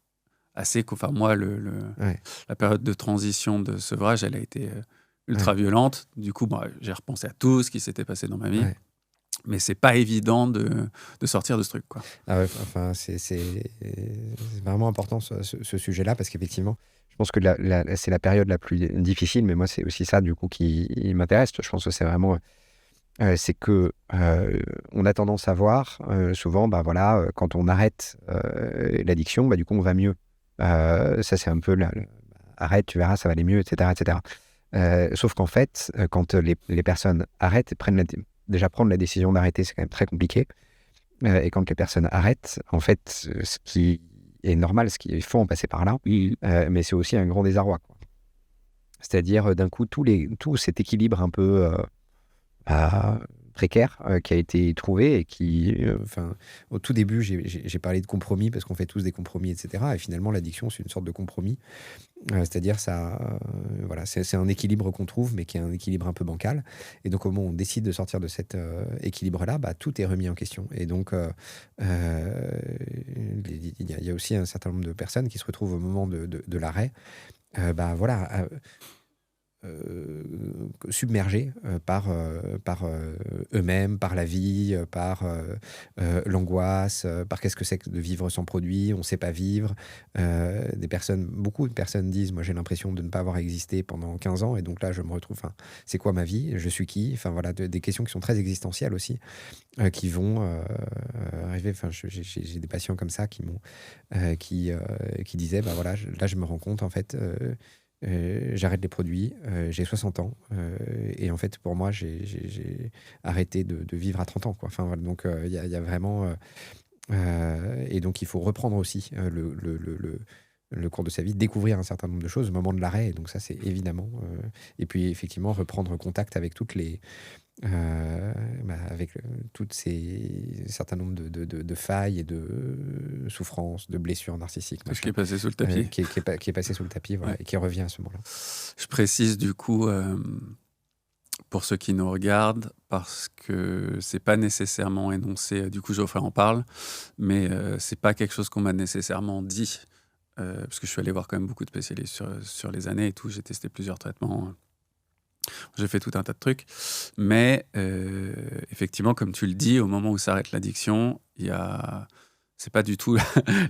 assez... Enfin, moi, la période de transition de sevrage, elle a été ultra violente. Du coup, j'ai repensé à tout ce qui s'était passé dans ma vie. Mais c'est pas évident de sortir de ce truc, quoi. Ah ouais, enfin, c'est vraiment important ce sujet-là, parce qu'effectivement, je pense que c'est la période la plus difficile, mais moi, c'est aussi ça, du coup, qui m'intéresse. Je pense que c'est vraiment... c'est que on a tendance à voir souvent, quand on arrête l'addiction, du coup, on va mieux. Ça, c'est un peu arrête, tu verras, ça va aller mieux, etc., etc. Sauf qu'en fait, quand les personnes arrêtent et prendre la décision d'arrêter, c'est quand même très compliqué. Et quand les personnes arrêtent, en fait, ce qui est normal, il faut en passer par là, mais c'est aussi un grand désarroi, quoi. C'est-à-dire, d'un coup, tout cet équilibre un peu précaire qui a été trouvé, et qui, au tout début, j'ai parlé de compromis, parce qu'on fait tous des compromis, etc. Et finalement, l'addiction, c'est une sorte de compromis. C'est-à-dire, c'est un équilibre qu'on trouve, mais qui est un équilibre un peu bancal. Et donc, au moment où on décide de sortir de cet équilibre-là, tout est remis en question. Et donc, il y a aussi un certain nombre de personnes qui se retrouvent au moment de l'arrêt, submergés par eux-mêmes, par la vie, par l'angoisse, par qu'est-ce que c'est que de vivre sans produit, on ne sait pas vivre. Beaucoup de personnes disent, moi j'ai l'impression de ne pas avoir existé pendant 15 ans, et donc là je me retrouve, c'est quoi ma vie, je suis qui, des questions qui sont très existentielles aussi, qui vont arriver. J'ai des patients comme ça qui disaient, là je me rends compte, en fait, j'arrête les produits, j'ai 60 ans, et en fait pour moi j'ai arrêté de vivre à 30 ans, quoi. Donc il y a vraiment Et donc, il faut reprendre aussi le cours de sa vie, découvrir un certain nombre de choses au moment de l'arrêt. Et donc ça, c'est évidemment. Et puis, effectivement, reprendre contact avec toutes les... avec toutes ces certain nombre de failles et de souffrances, de blessures narcissiques, Tout ce qui est passé sous le tapis. qui est passé sous le tapis, voilà, Ouais. et qui revient à ce moment-là. Je précise du coup, pour ceux qui nous regardent, parce que c'est pas nécessairement énoncé, du coup Geoffrey en parle, mais c'est pas quelque chose qu'on m'a nécessairement dit, parce que je suis allé voir quand même beaucoup de spécialistes sur les années et tout, j'ai testé plusieurs traitements, j'ai fait tout un tas de trucs, mais effectivement, comme tu le dis, au moment où s'arrête l'addiction, c'est pas du tout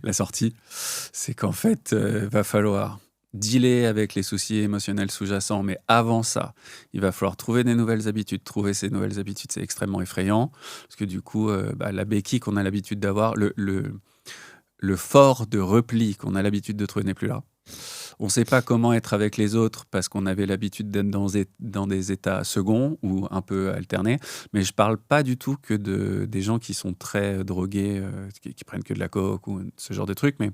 la sortie, c'est qu'en fait, va falloir dealer avec les soucis émotionnels sous-jacents, mais avant ça, il va falloir trouver des nouvelles habitudes. Trouver ces nouvelles habitudes, c'est extrêmement effrayant, parce que du coup, la béquille qu'on a l'habitude d'avoir, le fort de repli qu'on a l'habitude de trouver n'est plus là. On ne sait pas comment être avec les autres parce qu'on avait l'habitude d'être dans des états seconds ou un peu alternés. Mais je ne parle pas du tout que des gens qui sont très drogués, qui prennent que de la coke ou ce genre de trucs. Mais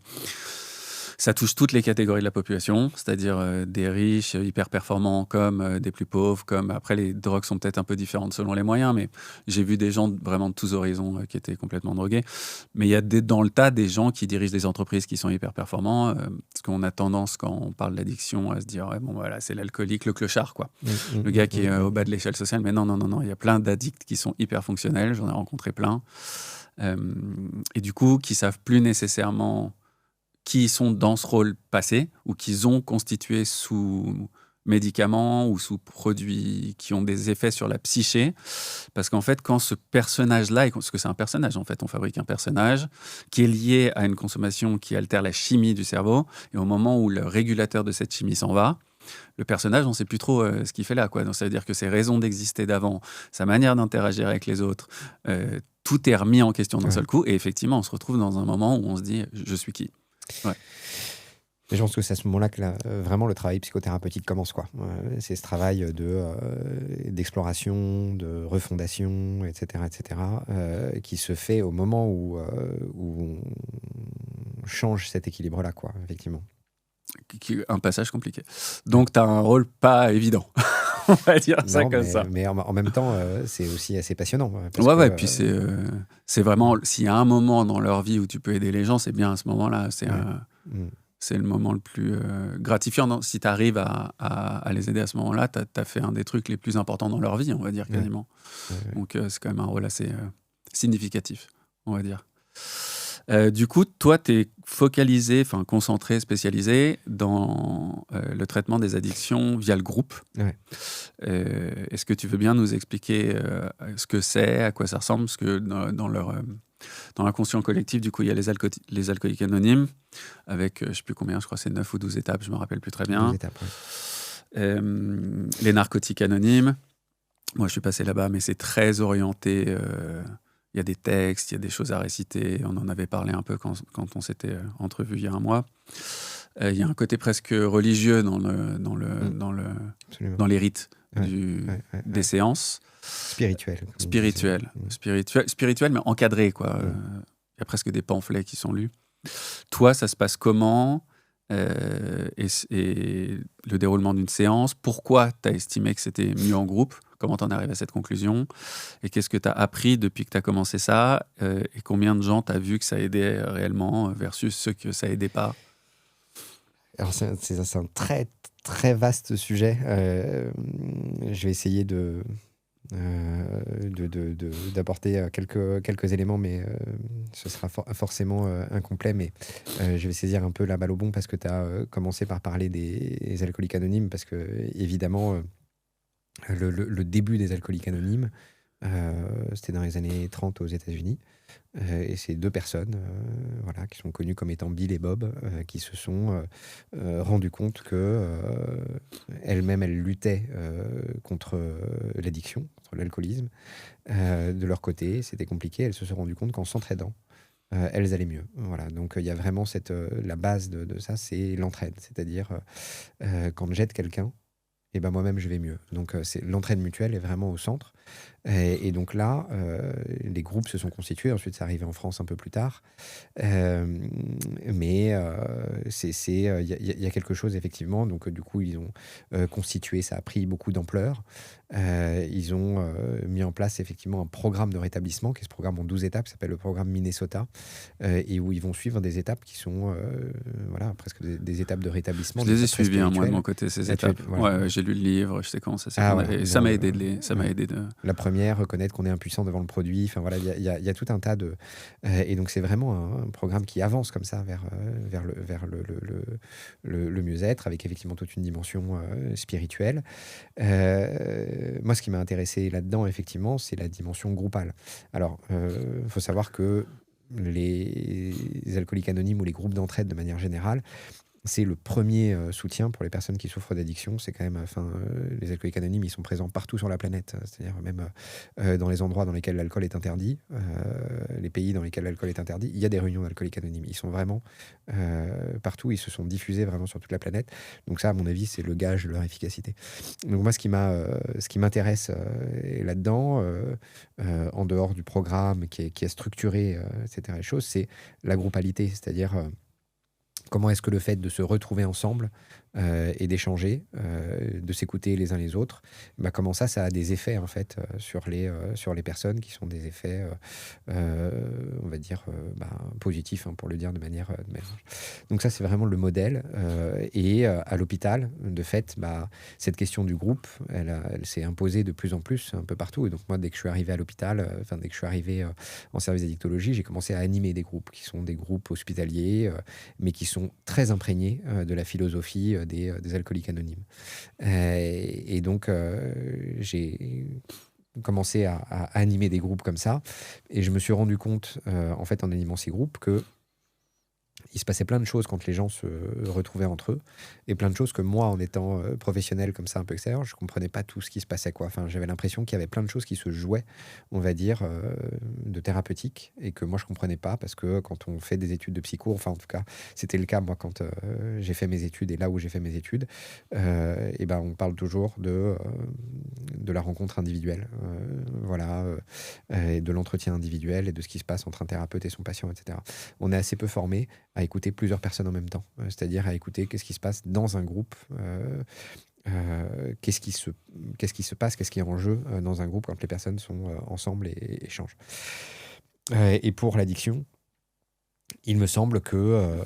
ça touche toutes les catégories de la population, c'est-à-dire des riches, hyper performants, comme des plus pauvres, comme après les drogues sont peut-être un peu différentes selon les moyens, mais j'ai vu des gens vraiment de tous horizons qui étaient complètement drogués. Mais il y a dans le tas des gens qui dirigent des entreprises qui sont hyper performants, parce qu'on a tendance quand on parle d'addiction à se dire ouais, bon voilà, c'est l'alcoolique, le clochard quoi, le gars qui est au bas de l'échelle sociale. Mais non, il y a plein d'addicts qui sont hyper fonctionnels, j'en ai rencontré plein, et du coup qui savent plus nécessairement qui sont dans ce rôle passé ou qu'ils ont constitué sous médicaments ou sous produits qui ont des effets sur la psyché. Parce qu'en fait, quand ce personnage-là, parce que c'est un personnage, en fait, on fabrique un personnage qui est lié à une consommation qui altère la chimie du cerveau, et au moment où le régulateur de cette chimie s'en va, le personnage, on ne sait plus trop ce qu'il fait là, quoi. Donc, ça veut dire que ses raisons d'exister d'avant, sa manière d'interagir avec les autres, tout est remis en question d'un seul coup. Et effectivement, on se retrouve dans un moment où on se dit « je suis qui ?» Ouais. Je pense que c'est à ce moment-là que vraiment le travail psychothérapeutique commence, quoi. C'est ce travail d'exploration, de refondation, etc., qui se fait au moment où on change cet équilibre-là, quoi, effectivement. Un passage compliqué. Donc, tu as un rôle pas évident. On va dire ça comme ça. Mais en même temps, c'est aussi assez passionnant. Ouais, puis c'est vraiment... S'il y a un moment dans leur vie où tu peux aider les gens, c'est bien à ce moment-là. C'est le moment le plus gratifiant. Si tu arrives à les aider à ce moment-là, tu as fait un des trucs les plus importants dans leur vie, on va dire, quasiment. Donc, c'est quand même un rôle assez significatif, on va dire. Du coup, toi, tu es focalisé, concentré, spécialisé dans le traitement des addictions via le groupe. Ouais. Est-ce que tu veux bien nous expliquer ce que c'est, à quoi ça ressemble? Parce que dans l'inconscient collectif, du coup, il y a les alcooliques anonymes, avec, je ne sais plus combien, je crois que c'est 9 ou 12 étapes, je ne me rappelle plus très bien. 12 étapes, ouais. Les narcotiques anonymes. Moi, je suis passé là-bas, mais c'est très orienté... Il y a des textes, il y a des choses à réciter. On en avait parlé un peu quand on s'était entrevus il y a un mois. Il y a un côté presque religieux dans les rites des séances. Spirituel, mais encadré, quoi. Il y a presque des pamphlets qui sont lus. Toi, ça se passe comment et le déroulement d'une séance? Pourquoi tu as estimé que c'était mieux en groupe? Comment tu en arrives à cette conclusion? Et qu'est-ce que tu as appris depuis que tu as commencé ça? Et combien de gens tu as vu que ça aidait réellement versus ceux que ça aidait pas? Alors, c'est un très, très vaste sujet. Je vais essayer d'apporter quelques éléments, mais ce sera forcément incomplet. Mais je vais saisir un peu la balle au bon parce que tu as commencé par parler des alcooliques anonymes, parce que, évidemment... Le début des alcooliques anonymes, c'était dans les années 30 aux États-Unis. Et c'est deux personnes qui sont connues comme étant Bill et Bob, qui se sont rendues compte qu'elles-mêmes, elles luttaient contre l'addiction, contre l'alcoolisme. De leur côté, c'était compliqué. Elles se sont rendues compte qu'en s'entraidant, elles allaient mieux. Voilà. Donc il y a vraiment la base de ça, c'est l'entraide. C'est-à-dire quand j'aide quelqu'un, et ben moi-même je vais mieux. Donc l'entraide mutuelle est vraiment au centre. Et donc là, les groupes se sont constitués. Ensuite, c'est arrivé en France un peu plus tard. Mais il y a quelque chose effectivement. Donc du coup, ils ont constitué. Ça a pris beaucoup d'ampleur. Ils ont mis en place effectivement un programme de rétablissement, qui est ce programme en 12 étapes, qui s'appelle le programme Minnesota, et où ils vont suivre des étapes qui sont voilà, presque des étapes de rétablissement. Je les ai très suivis, moi, de spirituelles. mon côté, ces Là, étapes. voilà. Ouais, j'ai lu le livre, je sais comment ça s'est Voilà. et ça m'a aidé ça m'a Ouais. aidé de... La première, reconnaître qu'on est impuissant devant le produit. Enfin voilà, il y a tout un tas de... et donc c'est vraiment un programme qui avance comme ça vers le mieux-être, avec effectivement toute une dimension spirituelle. Moi, ce qui m'a intéressé là-dedans, effectivement, c'est la dimension groupale. Alors, faut savoir que les alcooliques anonymes ou les groupes d'entraide de manière générale, c'est le premier soutien pour les personnes qui souffrent d'addiction. C'est quand même, les alcooliques anonymes, ils sont présents partout sur la planète, c'est-à-dire même dans les endroits dans lesquels l'alcool est interdit, les pays dans lesquels l'alcool est interdit, il y a des réunions d'alcooliques anonymes. Ils sont vraiment partout, ils se sont diffusés vraiment sur toute la planète. Donc ça, à mon avis, c'est le gage de leur efficacité. Donc moi, ce qui m'intéresse là-dedans, en dehors du programme qui est structuré, etc., les choses, c'est la groupalité, c'est-à-dire comment est-ce que le fait de se retrouver ensemble et d'échanger, de s'écouter les uns les autres, comment ça a des effets en fait sur les personnes, qui sont des effets, on va dire, positifs, pour le dire de manière. Donc ça, c'est vraiment le modèle. Et à l'hôpital, de fait, cette question du groupe, elle s'est imposée de plus en plus un peu partout. Et donc moi, dès que je suis arrivé à l'hôpital, dès que je suis arrivé en service d'addictologie, j'ai commencé à animer des groupes qui sont des groupes hospitaliers, mais qui sont très imprégnés de la philosophie des alcooliques anonymes. Et donc, j'ai commencé à animer des groupes comme ça, et je me suis rendu compte, en fait, en animant ces groupes, que il se passait plein de choses quand les gens se retrouvaient entre eux, et plein de choses que moi, en étant professionnel comme ça un peu extérieur, je comprenais pas tout ce qui se passait, quoi. Enfin, j'avais l'impression qu'il y avait plein de choses qui se jouaient, on va dire, de thérapeutique, et que moi je comprenais pas, parce que quand on fait des études de psycho, enfin en tout cas c'était le cas moi quand j'ai fait mes études, et là où j'ai fait mes études, et on parle toujours de la rencontre individuelle, voilà, et de l'entretien individuel, et de ce qui se passe entre un thérapeute et son patient, etc. On est assez peu formé à écouter plusieurs personnes en même temps, c'est-à-dire à écouter qu'est-ce qui se passe dans un groupe, qu'est-ce qui se passe, qu'est-ce qui est en jeu dans un groupe quand les personnes sont ensemble et échangent. Et pour l'addiction, il me semble que,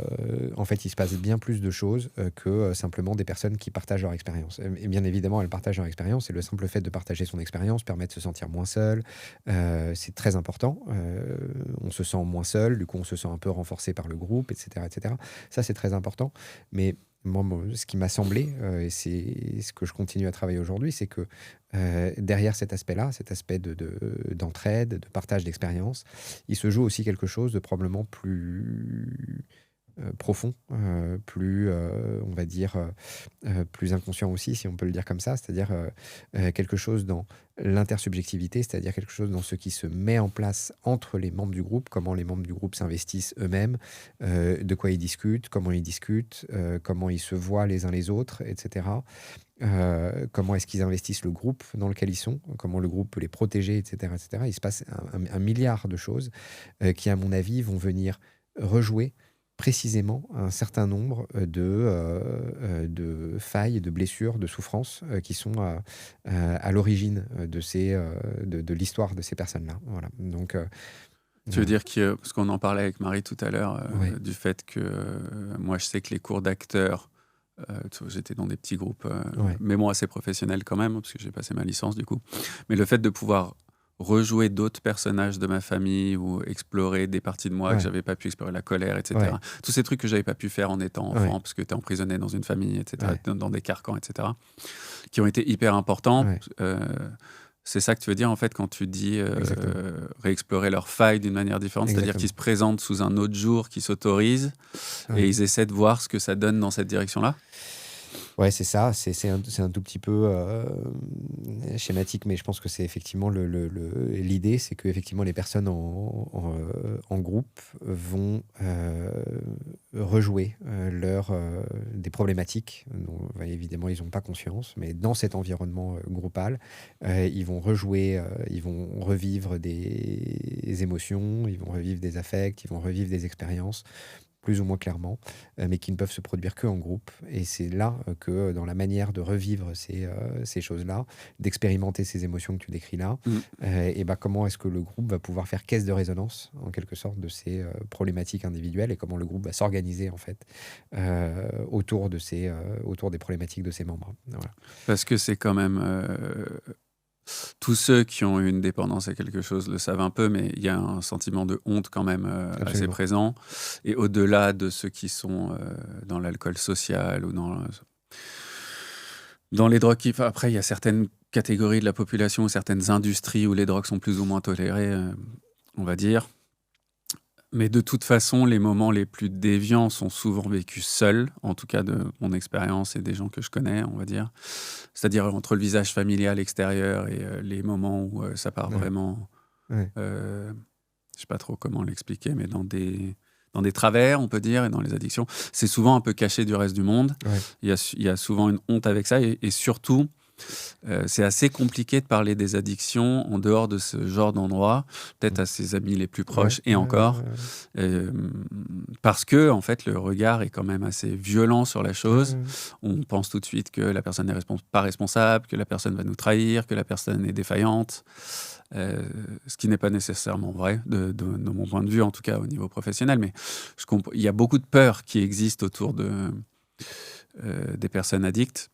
en fait, il se passe bien plus de choses que simplement des personnes qui partagent leur expérience. Et bien évidemment, elles partagent leur expérience, et le simple fait de partager son expérience permet de se sentir moins seul. C'est très important. On se sent moins seul, du coup, on se sent un peu renforcé par le groupe, etc., etc. Ça, c'est très important. Mais moi, ce qui m'a semblé, et c'est ce que je continue à travailler aujourd'hui, c'est que derrière cet aspect-là, cet aspect d'entraide, de partage d'expérience, il se joue aussi quelque chose de probablement plus profond, plus, on va dire, plus inconscient aussi, si on peut le dire comme ça, c'est-à-dire quelque chose dans l'intersubjectivité, c'est-à-dire quelque chose dans ce qui se met en place entre les membres du groupe, comment les membres du groupe s'investissent eux-mêmes, de quoi ils discutent, comment ils se voient les uns les autres, etc. Comment est-ce qu'ils investissent le groupe dans lequel ils sont, comment le groupe peut les protéger, etc., etc. Il se passe un milliard de choses qui, à mon avis, vont venir rejouer précisément un certain nombre de failles, de blessures, de souffrances qui sont à l'origine de l'histoire de ces personnes-là. Voilà. Donc, tu veux dire que, parce qu'on en parlait avec Marie tout à l'heure, oui. du fait que moi je sais que les cours d'acteurs, j'étais dans des petits groupes, Ouais. mais bon assez professionnels quand même, parce que j'ai passé ma licence du coup. Mais le fait de pouvoir rejouer d'autres personnages de ma famille ou explorer des parties de moi que j'avais pas pu explorer, la colère, etc. Ouais. Tous ces trucs que j'avais pas pu faire en étant enfant, Ouais. parce que tu es emprisonné dans une famille, etc., Ouais. dans des carcans, etc., qui ont été hyper importants. Ouais. C'est ça que tu veux dire en fait quand tu dis Exactement. réexplorer leurs failles d'une manière différente, c'est-à-dire Exactement. qu'ils se présentent sous un autre jour, qu'ils s'autorisent Ouais. et ils essaient de voir ce que ça donne dans cette direction-là. Ouais, c'est ça. C'est un tout petit peu schématique, mais je pense que c'est effectivement l'idée, c'est que effectivement les personnes en groupe vont rejouer des problématiques dont évidemment ils n'ont pas conscience, mais dans cet environnement groupal, ils vont rejouer, ils vont revivre des émotions, ils vont revivre des affects, ils vont revivre des expériences plus ou moins clairement, mais qui ne peuvent se produire qu'en groupe. Et c'est là que dans la manière de revivre ces choses-là, d'expérimenter ces émotions que tu décris là, Mm. et ben comment est-ce que le groupe va pouvoir faire caisse de résonance, en quelque sorte, de ces problématiques individuelles, et comment le groupe va s'organiser, en fait, autour des problématiques de ses membres. Voilà. Parce que c'est quand même... tous ceux qui ont eu une dépendance à quelque chose le savent un peu, mais il y a un sentiment de honte quand même assez Absolument. présent. Et au-delà de ceux qui sont dans l'alcool social ou dans les drogues, après, il y a certaines catégories de la population ou certaines industries où les drogues sont plus ou moins tolérées, on va dire. Mais de toute façon, les moments les plus déviants sont souvent vécus seuls, en tout cas de mon expérience et des gens que je connais, on va dire. C'est-à-dire entre le visage familial extérieur et les moments où ça part Ouais. vraiment, Ouais. je sais pas trop comment l'expliquer, mais dans des travers, on peut dire, et dans les addictions, c'est souvent un peu caché du reste du monde. Ouais. Il y a souvent une honte avec ça, et surtout, c'est assez compliqué de parler des addictions en dehors de ce genre d'endroit, peut-être à ses amis les plus proches, et encore, parce que en fait, le regard est quand même assez violent sur la chose. On pense tout de suite que la personne n'est pas responsable, que la personne va nous trahir, que la personne est défaillante, ce qui n'est pas nécessairement vrai, de mon point de vue, en tout cas au niveau professionnel. Mais il y a beaucoup de peur qui existe autour des personnes addictes.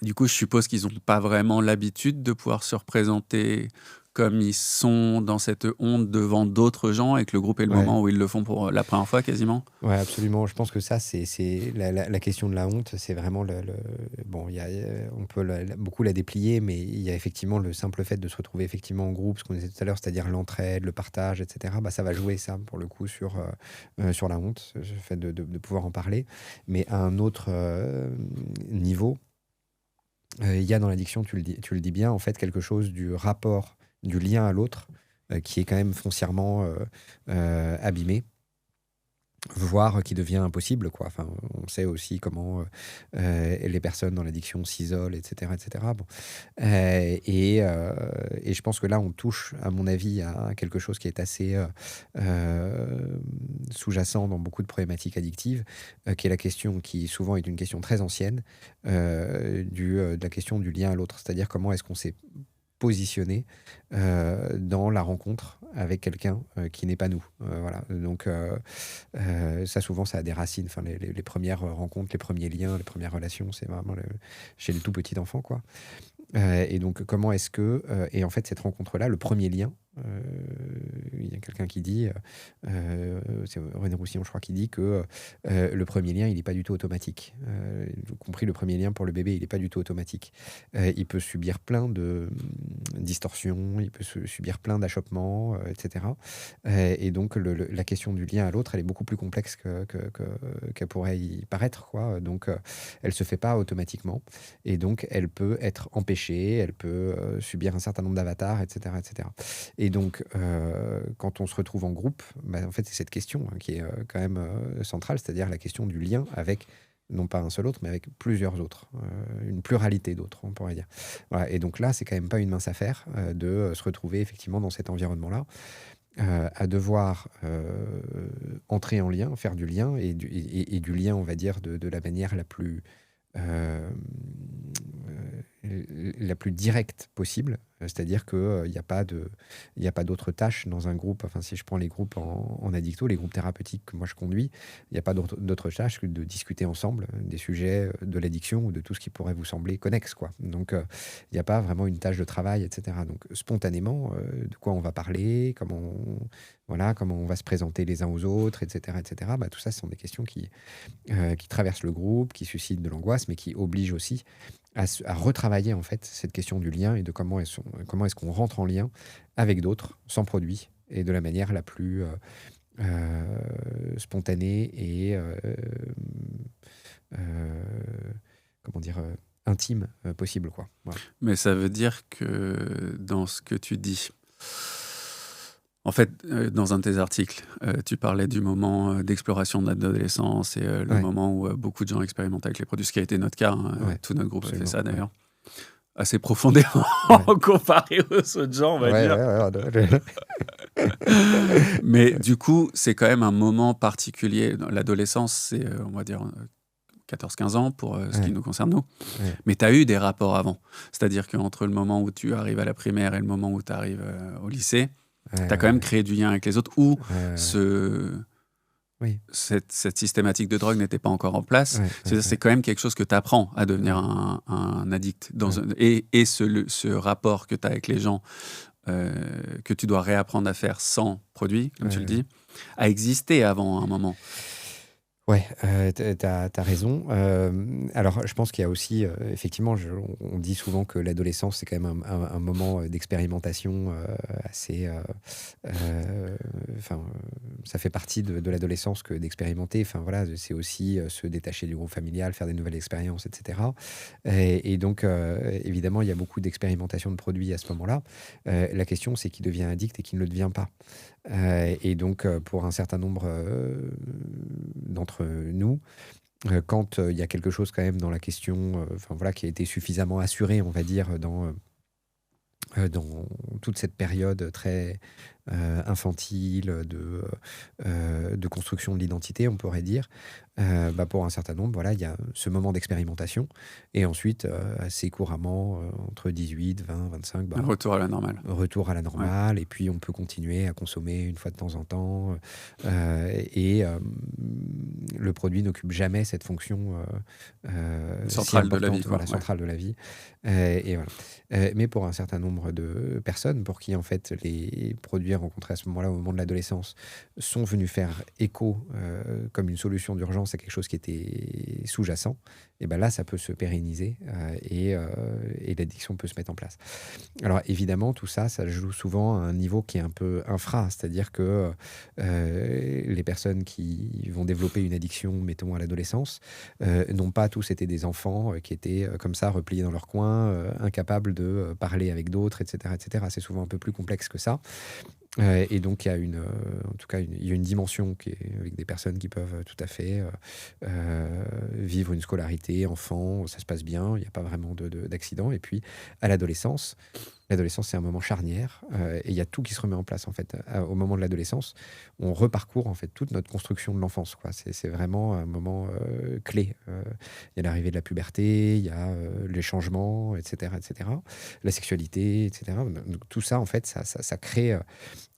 Du coup, je suppose qu'ils n'ont pas vraiment l'habitude de pouvoir se représenter comme ils sont dans cette honte devant d'autres gens, et que le groupe est le Ouais. moment où ils le font pour la première fois quasiment. Ouais, absolument. Je pense que ça, c'est la question de la honte, c'est vraiment bon, on peut beaucoup la déplier, mais il y a effectivement le simple fait de se retrouver effectivement en groupe, ce qu'on disait tout à l'heure, c'est-à-dire l'entraide, le partage, etc. Bah, ça va jouer ça, pour le coup, sur la honte, le fait de pouvoir en parler. Mais à un autre niveau, il y a dans l'addiction, tu le dis bien, en fait, quelque chose du rapport, du lien à l'autre, qui est quand même foncièrement abîmé, voire qui devient impossible, quoi. Enfin, on sait aussi comment les personnes dans l'addiction s'isolent, etc., etc. Bon. Et je pense que là, on touche, à mon avis, à quelque chose qui est assez sous-jacent dans beaucoup de problématiques addictives, qui est la question, qui souvent est une question très ancienne, de la question du lien à l'autre. C'est-à-dire comment est-ce qu'on s'est positionné dans la rencontre avec quelqu'un qui n'est pas nous. Voilà. Donc ça, souvent, ça a des racines. Enfin, les premières rencontres, les premiers liens, les premières relations, c'est vraiment chez le tout petit enfant, quoi. Et donc, comment est-ce que... et en fait, cette rencontre-là, le premier lien, il y a quelqu'un qui dit, c'est René Roussillon, je crois, qui dit que le premier lien, il n'est pas du tout automatique. Y compris le premier lien pour le bébé, il n'est pas du tout automatique. Il peut subir plein de distorsions, il peut subir plein d'achoppements, etc. Et donc, la question du lien à l'autre, elle est beaucoup plus complexe qu'elle pourrait y paraître, quoi. Donc, elle ne se fait pas automatiquement. Et donc, elle peut être empêchée, elle peut subir un certain nombre d'avatars, etc., etc. Et donc, quand on se retrouve en groupe, bah, en fait, c'est cette question qui est quand même centrale, c'est-à-dire la question du lien avec, non pas un seul autre, mais avec plusieurs autres, une pluralité d'autres, on pourrait dire. Voilà. Et donc là, c'est quand même pas une mince affaire de se retrouver effectivement dans cet environnement-là, à devoir entrer en lien, faire du lien, et du lien, on va dire, de la manière euh, la plus directe possible. C'est-à-dire qu'il n'y a pas d'autres tâches dans un groupe. Enfin, si je prends les groupes en addicto, les groupes thérapeutiques que moi je conduis, il n'y a pas d'autres tâches que de discuter ensemble des sujets de l'addiction ou de tout ce qui pourrait vous sembler connexe, quoi. Donc, il n'y a pas vraiment une tâche de travail, etc. Donc, spontanément, de quoi on va parler, comment on va se présenter les uns aux autres, etc., etc. Bah, tout ça, ce sont des questions qui traversent le groupe, qui suscitent de l'angoisse, mais qui obligent aussi à retravailler, en fait, cette question du lien et de comment est-ce qu'on rentre en lien avec d'autres, sans produit, et de la manière la plus spontanée et intime possible, quoi. Voilà. Mais ça veut dire que dans ce que tu dis, en fait, dans un de tes articles, tu parlais du moment d'exploration de l'adolescence et le moment où beaucoup de gens expérimentent avec les produits, ce qui a été notre cas. Tout notre groupe a fait ça d'ailleurs. Assez profondément comparé aux autres gens, on va dire. Mais du coup, c'est quand même un moment particulier. L'adolescence, c'est, on va dire, 14-15 ans pour ce qui nous concerne, nous. Mais tu as eu des rapports avant. C'est-à-dire qu'entre le moment où tu arrives à la primaire et le moment où tu arrives au lycée, tu as quand même créé du lien avec les autres où cette systématique de drogue n'était pas encore en place. C'est quand même quelque chose que tu apprends à devenir un addict. Et ce rapport que tu as avec les gens, que tu dois réapprendre à faire sans produit, comme tu le dis, a existé avant un moment. Ouais, t'as raison. Alors, je pense qu'il y a aussi, effectivement, on dit souvent que l'adolescence, c'est quand même un moment d'expérimentation assez... ça fait partie de l'adolescence que d'expérimenter. Enfin, voilà, c'est aussi se détacher du groupe familial, faire des nouvelles expériences, etc. Et donc, évidemment, il y a beaucoup d'expérimentation de produits à ce moment-là. La question, c'est qui devient addict et qui ne le devient pas. Et donc, pour un certain nombre d'entre nous, quand il y a quelque chose quand même dans la question, qui a été suffisamment assuré, on va dire, dans toute cette période très infantile de construction de l'identité, on pourrait dire, pour un certain nombre, voilà, il y a ce moment d'expérimentation, et ensuite, assez couramment, entre 18, 20, 25... retour à la normale. Retour à la normale, et puis on peut continuer à consommer une fois de temps en temps, et le produit n'occupe jamais cette fonction centrale de la vie. Centrale de la vie. Et voilà. Mais pour un certain nombre de personnes, pour qui en fait les produits rencontrés à ce moment-là, au moment de l'adolescence, sont venus faire écho comme une solution d'urgence à quelque chose qui était sous-jacent, et là, ça peut se pérenniser et l'addiction peut se mettre en place. Alors évidemment, tout ça, ça joue souvent à un niveau qui est un peu infra, c'est-à-dire que les personnes qui vont développer une addiction, mettons à l'adolescence, n'ont pas tous été des enfants qui étaient comme ça, repliés dans leur coin, incapables de parler avec d'autres, etc., etc. C'est souvent un peu plus complexe que ça. Et donc, il y a il y a une dimension avec des personnes qui peuvent tout à fait vivre une scolarité, enfant, ça se passe bien, il n'y a pas vraiment d'accident. Et puis, à l'adolescence, c'est un moment charnière et il y a tout qui se remet en place, en fait. Au moment de l'adolescence, on reparcourt, en fait, toute notre construction de l'enfance, quoi. C'est vraiment un moment clé. Il y a l'arrivée de la puberté, il y a les changements, etc., etc., la sexualité, etc. Donc, tout ça, en fait, ça crée...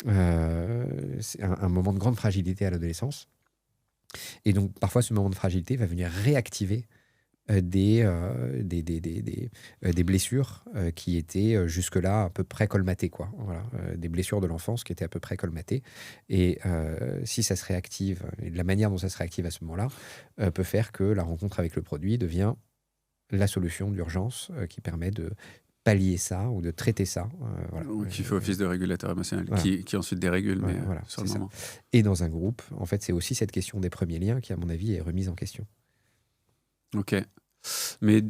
c'est un moment de grande fragilité à l'adolescence. Et donc, parfois, ce moment de fragilité va venir réactiver des blessures qui étaient jusque-là à peu près colmatées, quoi. Voilà, des blessures de l'enfance qui étaient à peu près colmatées. Et si ça se réactive, et de la manière dont ça se réactive à ce moment-là, peut faire que la rencontre avec le produit devient la solution d'urgence qui permet de pallier ça ou de traiter ça. Qui fait office de régulateur émotionnel, voilà. qui ensuite dérégule, mais voilà, sur le moment. Et dans un groupe, en fait, c'est aussi cette question des premiers liens qui, à mon avis, est remise en question. Ok. Mais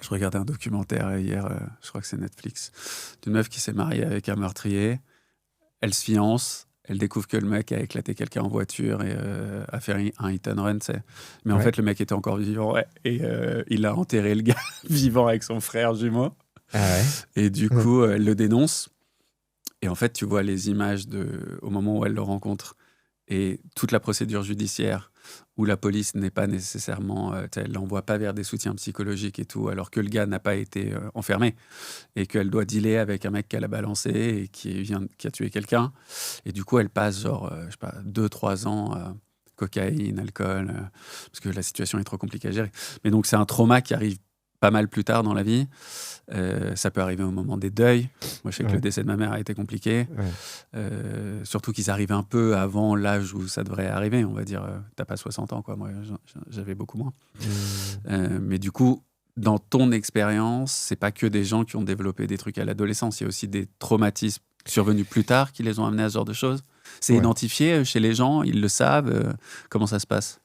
je regardais un documentaire hier, je crois que c'est Netflix, d'une meuf qui s'est mariée avec un meurtrier. Elle se fiance. Elle découvre que le mec a éclaté quelqu'un en voiture et a fait un hit and run, t'sais. Mais en fait, le mec était encore vivant, et il a enterré le gars vivant avec son frère jumeau. Et du coup, elle le dénonce. Et en fait, tu vois les images au moment où elle le rencontre et toute la procédure judiciaire où la police n'est pas nécessairement... elle l'envoie pas vers des soutiens psychologiques et tout, alors que le gars n'a pas été enfermé et qu'elle doit dealer avec un mec qu'elle a balancé et qui a tué quelqu'un. Et du coup, elle passe genre, 2-3 ans... cocaïne, alcool, parce que la situation est trop compliquée à gérer. Mais donc, c'est un trauma qui arrive pas mal plus tard dans la vie. Ça peut arriver au moment des deuils. Moi, je sais que le décès de ma mère a été compliqué. Surtout qu'ils arrivent un peu avant l'âge où ça devrait arriver. On va dire, t'as pas 60 ans, quoi. Moi, j'avais beaucoup moins. Mais du coup, dans ton expérience, c'est pas que des gens qui ont développé des trucs à l'adolescence. Il y a aussi des traumatismes survenus plus tard qui les ont amenés à ce genre de choses. C'est identifié chez les gens, ils le savent. Comment ça se passe ?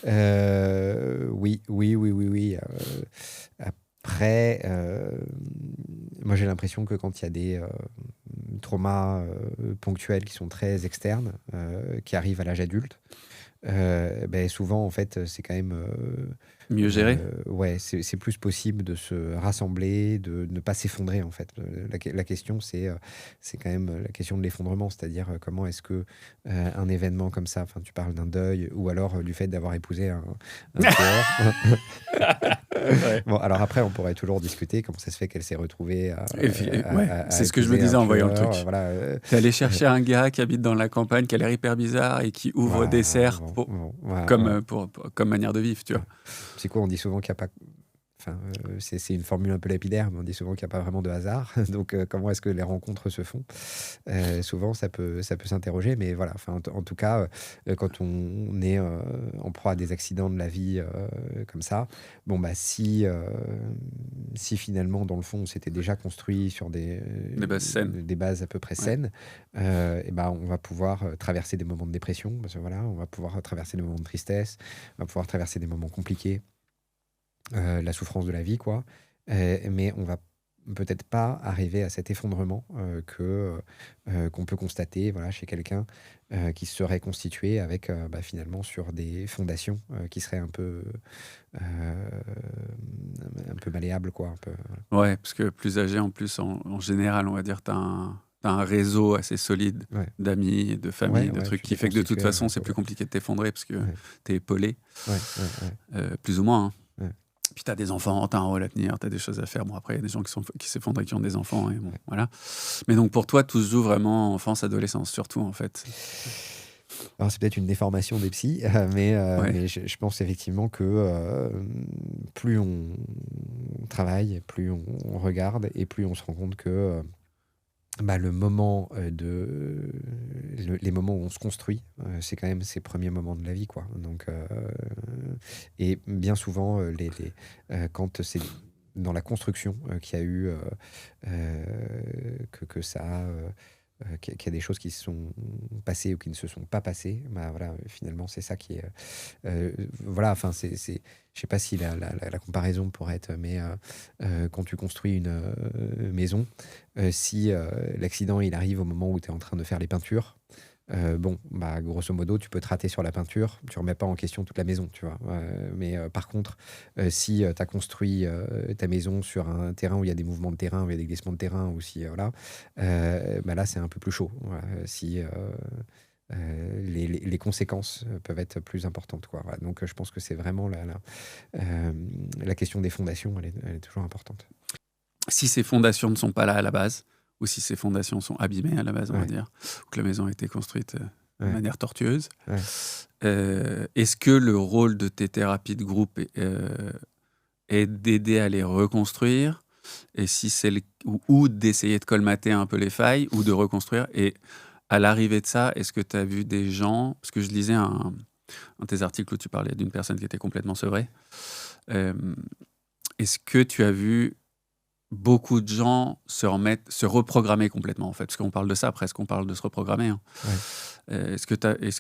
Oui, oui, oui, oui, oui. Après, moi j'ai l'impression que quand il y a des traumas ponctuels qui sont très externes, qui arrivent à l'âge adulte, ben, souvent en fait c'est quand même Mieux géré? ouais, c'est plus possible de se rassembler, de ne pas s'effondrer en fait. La question c'est quand même la question de l'effondrement, c'est-à-dire comment est-ce que un événement comme ça, enfin tu parles d'un deuil ou alors du fait d'avoir épousé un tueur. Ouais. Bon, alors après, on pourrait toujours discuter comment ça se fait qu'elle s'est retrouvée Ouais, à c'est ce que je me épouser un disais en voyant le tueur. truc. Voilà. T'es allé chercher un gars qui habite dans la campagne, qui a l'air hyper bizarre et qui ouvre des Voilà, serres bon, bon, voilà, comme, voilà. comme manière de vivre, tu vois. C'est quoi, on dit souvent qu'il n'y a pas. Enfin, c'est une formule un peu lapidaire, mais on dit souvent qu'il n'y a pas vraiment de hasard. Donc, comment est-ce que les rencontres se font? Souvent, ça peut s'interroger, mais voilà. Enfin, en tout cas, quand on est en proie à des accidents de la vie comme ça, bon, bah, si finalement, dans le fond, on s'était déjà construit sur Des bases saines. des bases à peu près Ouais. saines, et ben, on va pouvoir traverser des moments de dépression, parce que voilà, on va pouvoir traverser des moments de tristesse, on va pouvoir traverser des moments compliqués, la souffrance de la vie, quoi. Mais on va peut-être pas arriver à cet effondrement qu'on peut constater, voilà, chez quelqu'un qui se serait constitué avec bah, finalement sur des fondations qui seraient euh, un peu malléables, quoi. Un peu, voilà. Ouais, parce que plus âgé, en plus, en général, on va dire, t'as un réseau assez solide Ouais, d'amis, de famille, ouais, de ouais, trucs tu qui t'es fait que de toute constitué façon, un c'est peu. plus compliqué de t'effondrer parce que Ouais, t'es épaulé, ouais, ouais, ouais, plus ou moins, hein. ouais, Puis t'as des enfants, t'as un rôle à tenir, t'as des choses à faire. Bon, après, il y a des gens qui s'effondrent et qui ont des enfants, et bon, ouais. voilà. Mais donc, pour toi, tout se joue vraiment enfance, adolescence, surtout, en fait. Alors, c'est peut-être une déformation des psys, Ouais, mais je pense effectivement que plus on travaille, plus on regarde et plus on se rend compte que bah, le moment les moments où on se construit, c'est quand même ces premiers moments de la vie, quoi. Donc, et bien souvent, quand c'est dans la construction qu'il y a eu euh, que ça qu'il y a des choses qui se sont passées ou qui ne se sont pas passées, bah voilà, finalement, c'est ça qui est. Voilà, enfin, je sais pas si la comparaison pourrait être, mais quand tu construis une maison, si l'accident il arrive au moment où tu es en train de faire les peintures, bon, bah, grosso modo, tu peux te rater sur la peinture, tu remets pas en question toute la maison, tu vois. Mais par contre, si tu as construit ta maison sur un terrain où il y a des mouvements de terrain, où il y a des glissements de terrain, ou si, voilà, bah là, c'est un peu plus chaud. Voilà. Si les conséquences peuvent être plus importantes, quoi. Voilà. Donc, je pense que c'est vraiment la question des fondations, elle est toujours importante. si ces fondations ne sont pas là à la base, ou si ces fondations sont abîmées à la base, on va Ouais, dire, ou que la maison a été construite de ouais, manière tortueuse, ouais. est-ce que le rôle de tes thérapies de groupe est d'aider à les reconstruire, et si c'est ou d'essayer de colmater un peu les failles, ou de reconstruire, et à l'arrivée de ça, est-ce que tu as vu des gens, parce que je lisais un de tes articles où tu parlais d'une personne qui était complètement sevrée, euh, est-ce que tu as vu beaucoup de gens se reprogrammer complètement, en fait, parce qu'on parle de ça presque, on parle de se reprogrammer, hein. Ouais. Est-ce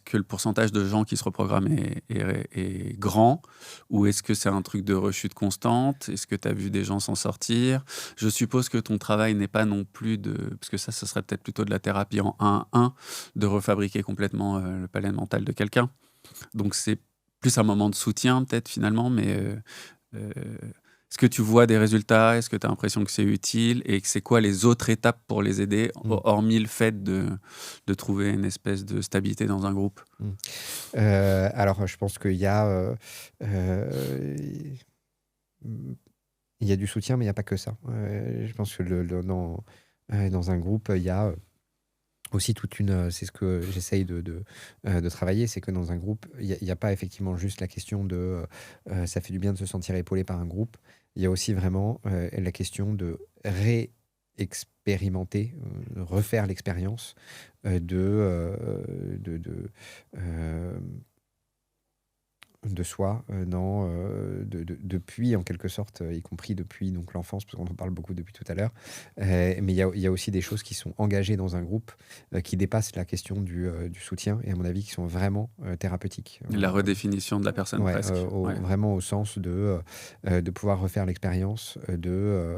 que le pourcentage de gens qui se reprogramment est grand, ou est-ce que c'est un truc de rechute constante? Est-ce que tu as vu des gens s'en sortir? Je suppose que ton travail n'est pas non plus de... Parce que ça, ce serait peut-être plutôt de la thérapie en 1-1, de refabriquer complètement le palais mental de quelqu'un. Donc c'est plus un moment de soutien peut-être finalement, mais euh, est-ce que tu vois des résultats? Est-ce que tu as l'impression que c'est utile? Et c'est quoi les autres étapes pour les aider, Mm, hormis le fait de trouver une espèce de stabilité dans un groupe? mm. Alors, je pense qu'il y a, euh, il y a du soutien, mais il n'y a pas que ça. Je pense que dans un groupe, il y a aussi toute une. C'est ce que j'essaye de travailler, c'est que dans un groupe, il y a pas effectivement juste la question de ça fait du bien de se sentir épaulé par un groupe. Il y a aussi vraiment la question de réexpérimenter, refaire l'expérience de, euh, de soi, depuis, en quelque sorte, y compris depuis donc, l'enfance, parce qu'on en parle beaucoup depuis tout à l'heure. Mais il y a aussi des choses qui sont engagées dans un groupe, qui dépassent la question du soutien, et à mon avis, qui sont vraiment thérapeutiques. La redéfinition de la personne, Ouais, presque. Ouais. vraiment au sens de pouvoir refaire l'expérience de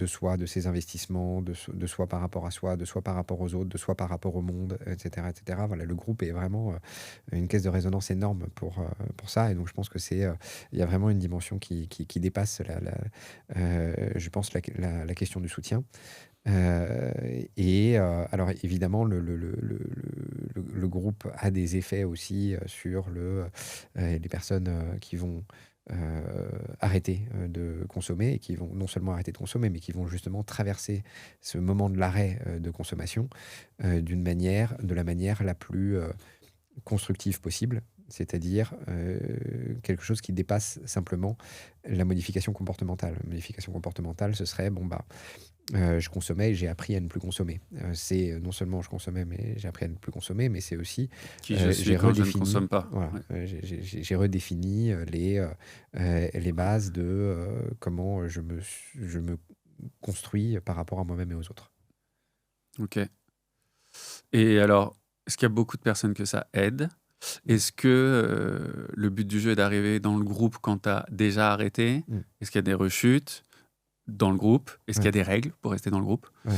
soi, de ses investissements, de soi par rapport à soi, de soi par rapport aux autres, de soi par rapport au monde, etc. etc. Voilà, le groupe est vraiment une caisse de résonance énorme pour ça. Et donc, je pense que il y a vraiment une dimension qui dépasse, je pense, la question du soutien. Alors évidemment, le groupe a des effets aussi sur les personnes qui vont arrêter de consommer, et qui vont non seulement arrêter de consommer, mais qui vont justement traverser ce moment de l'arrêt de consommation de la manière la plus constructive possible, c'est-à-dire quelque chose qui dépasse simplement la modification comportementale. La modification comportementale, ce serait, bon, bah, je consommais et j'ai appris à ne plus consommer. C'est non seulement je consommais, mais j'ai appris à ne plus consommer, mais c'est aussi Qui je suis quand je ne consomme pas. Voilà, Ouais. j'ai redéfini les bases de comment je me construis par rapport à moi-même et aux autres. Ok. Et alors, est-ce qu'il y a beaucoup de personnes que ça aide? Est-ce que le but du jeu est d'arriver dans le groupe quand tu as déjà arrêté? Mm. Est-ce qu'il y a des rechutes dans le groupe? Est-ce qu'il y a des règles pour rester dans le groupe? Ouais.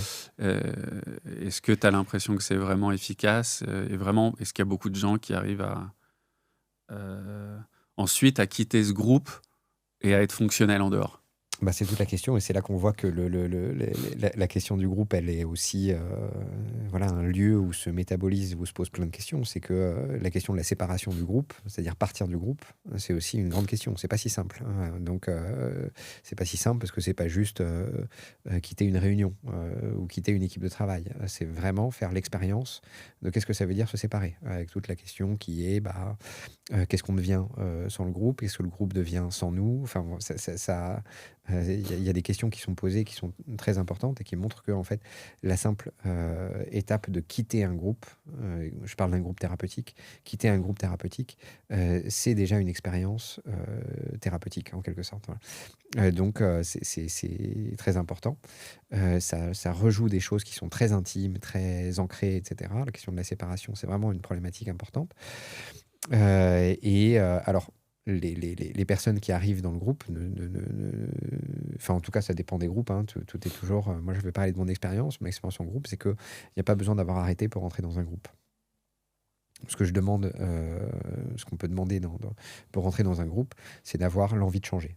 Est-ce que tu as l'impression que c'est vraiment efficace? Et vraiment, est-ce qu'il y a beaucoup de gens qui arrivent ensuite à quitter ce groupe et à être fonctionnels en dehors? Bah, c'est toute la question, et c'est là qu'on voit que la question du groupe, elle est aussi voilà, un lieu où se métabolise, où se pose plein de questions. C'est que la question de la séparation du groupe, c'est-à-dire partir du groupe, c'est aussi une grande question. C'est pas si simple, hein. Donc, c'est pas si simple parce que c'est pas juste quitter une réunion ou quitter une équipe de travail. C'est vraiment faire l'expérience de qu'est-ce que ça veut dire se séparer, avec toute la question qui est qu'est-ce qu'on devient sans le groupe, qu'est-ce que le groupe devient sans nous. Enfin, il y a des questions qui sont posées, qui sont très importantes, et qui montrent que, en fait, la simple étape de quitter un groupe, je parle d'un groupe thérapeutique, quitter un groupe thérapeutique, c'est déjà une expérience thérapeutique, en quelque sorte. Voilà. Donc, c'est très important. Ça rejoue des choses qui sont très intimes, très ancrées, etc. La question de la séparation, c'est vraiment une problématique importante. Alors, les personnes qui arrivent dans le groupe, enfin, en tout cas, ça dépend des groupes, hein, tout est toujours. Moi, je vais parler de mon expérience. Mon expérience en groupe, c'est qu'il n'y a pas besoin d'avoir arrêté pour rentrer dans un groupe. Ce que je demande, ce qu'on peut demander pour rentrer dans un groupe, c'est d'avoir l'envie de changer.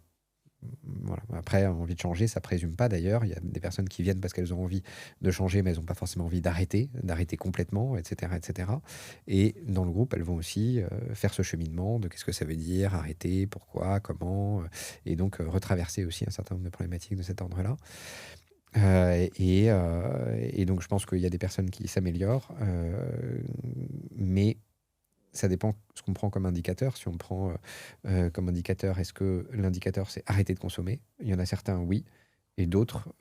Voilà. Après, envie de changer, ça présume pas d'ailleurs. Il y a des personnes qui viennent parce qu'elles ont envie de changer, mais elles n'ont pas forcément envie d'arrêter complètement, etc., etc. Et dans le groupe, elles vont aussi faire ce cheminement de qu'est-ce que ça veut dire, arrêter, pourquoi, comment, et donc retraverser aussi un certain nombre de problématiques de cet ordre-là. Et donc, je pense qu'il y a des personnes qui s'améliorent, mais ça dépend ce qu'on prend comme indicateur. Si on prend comme indicateur, est-ce que l'indicateur, c'est arrêter de consommer? Il y en a certains, oui, et d'autres,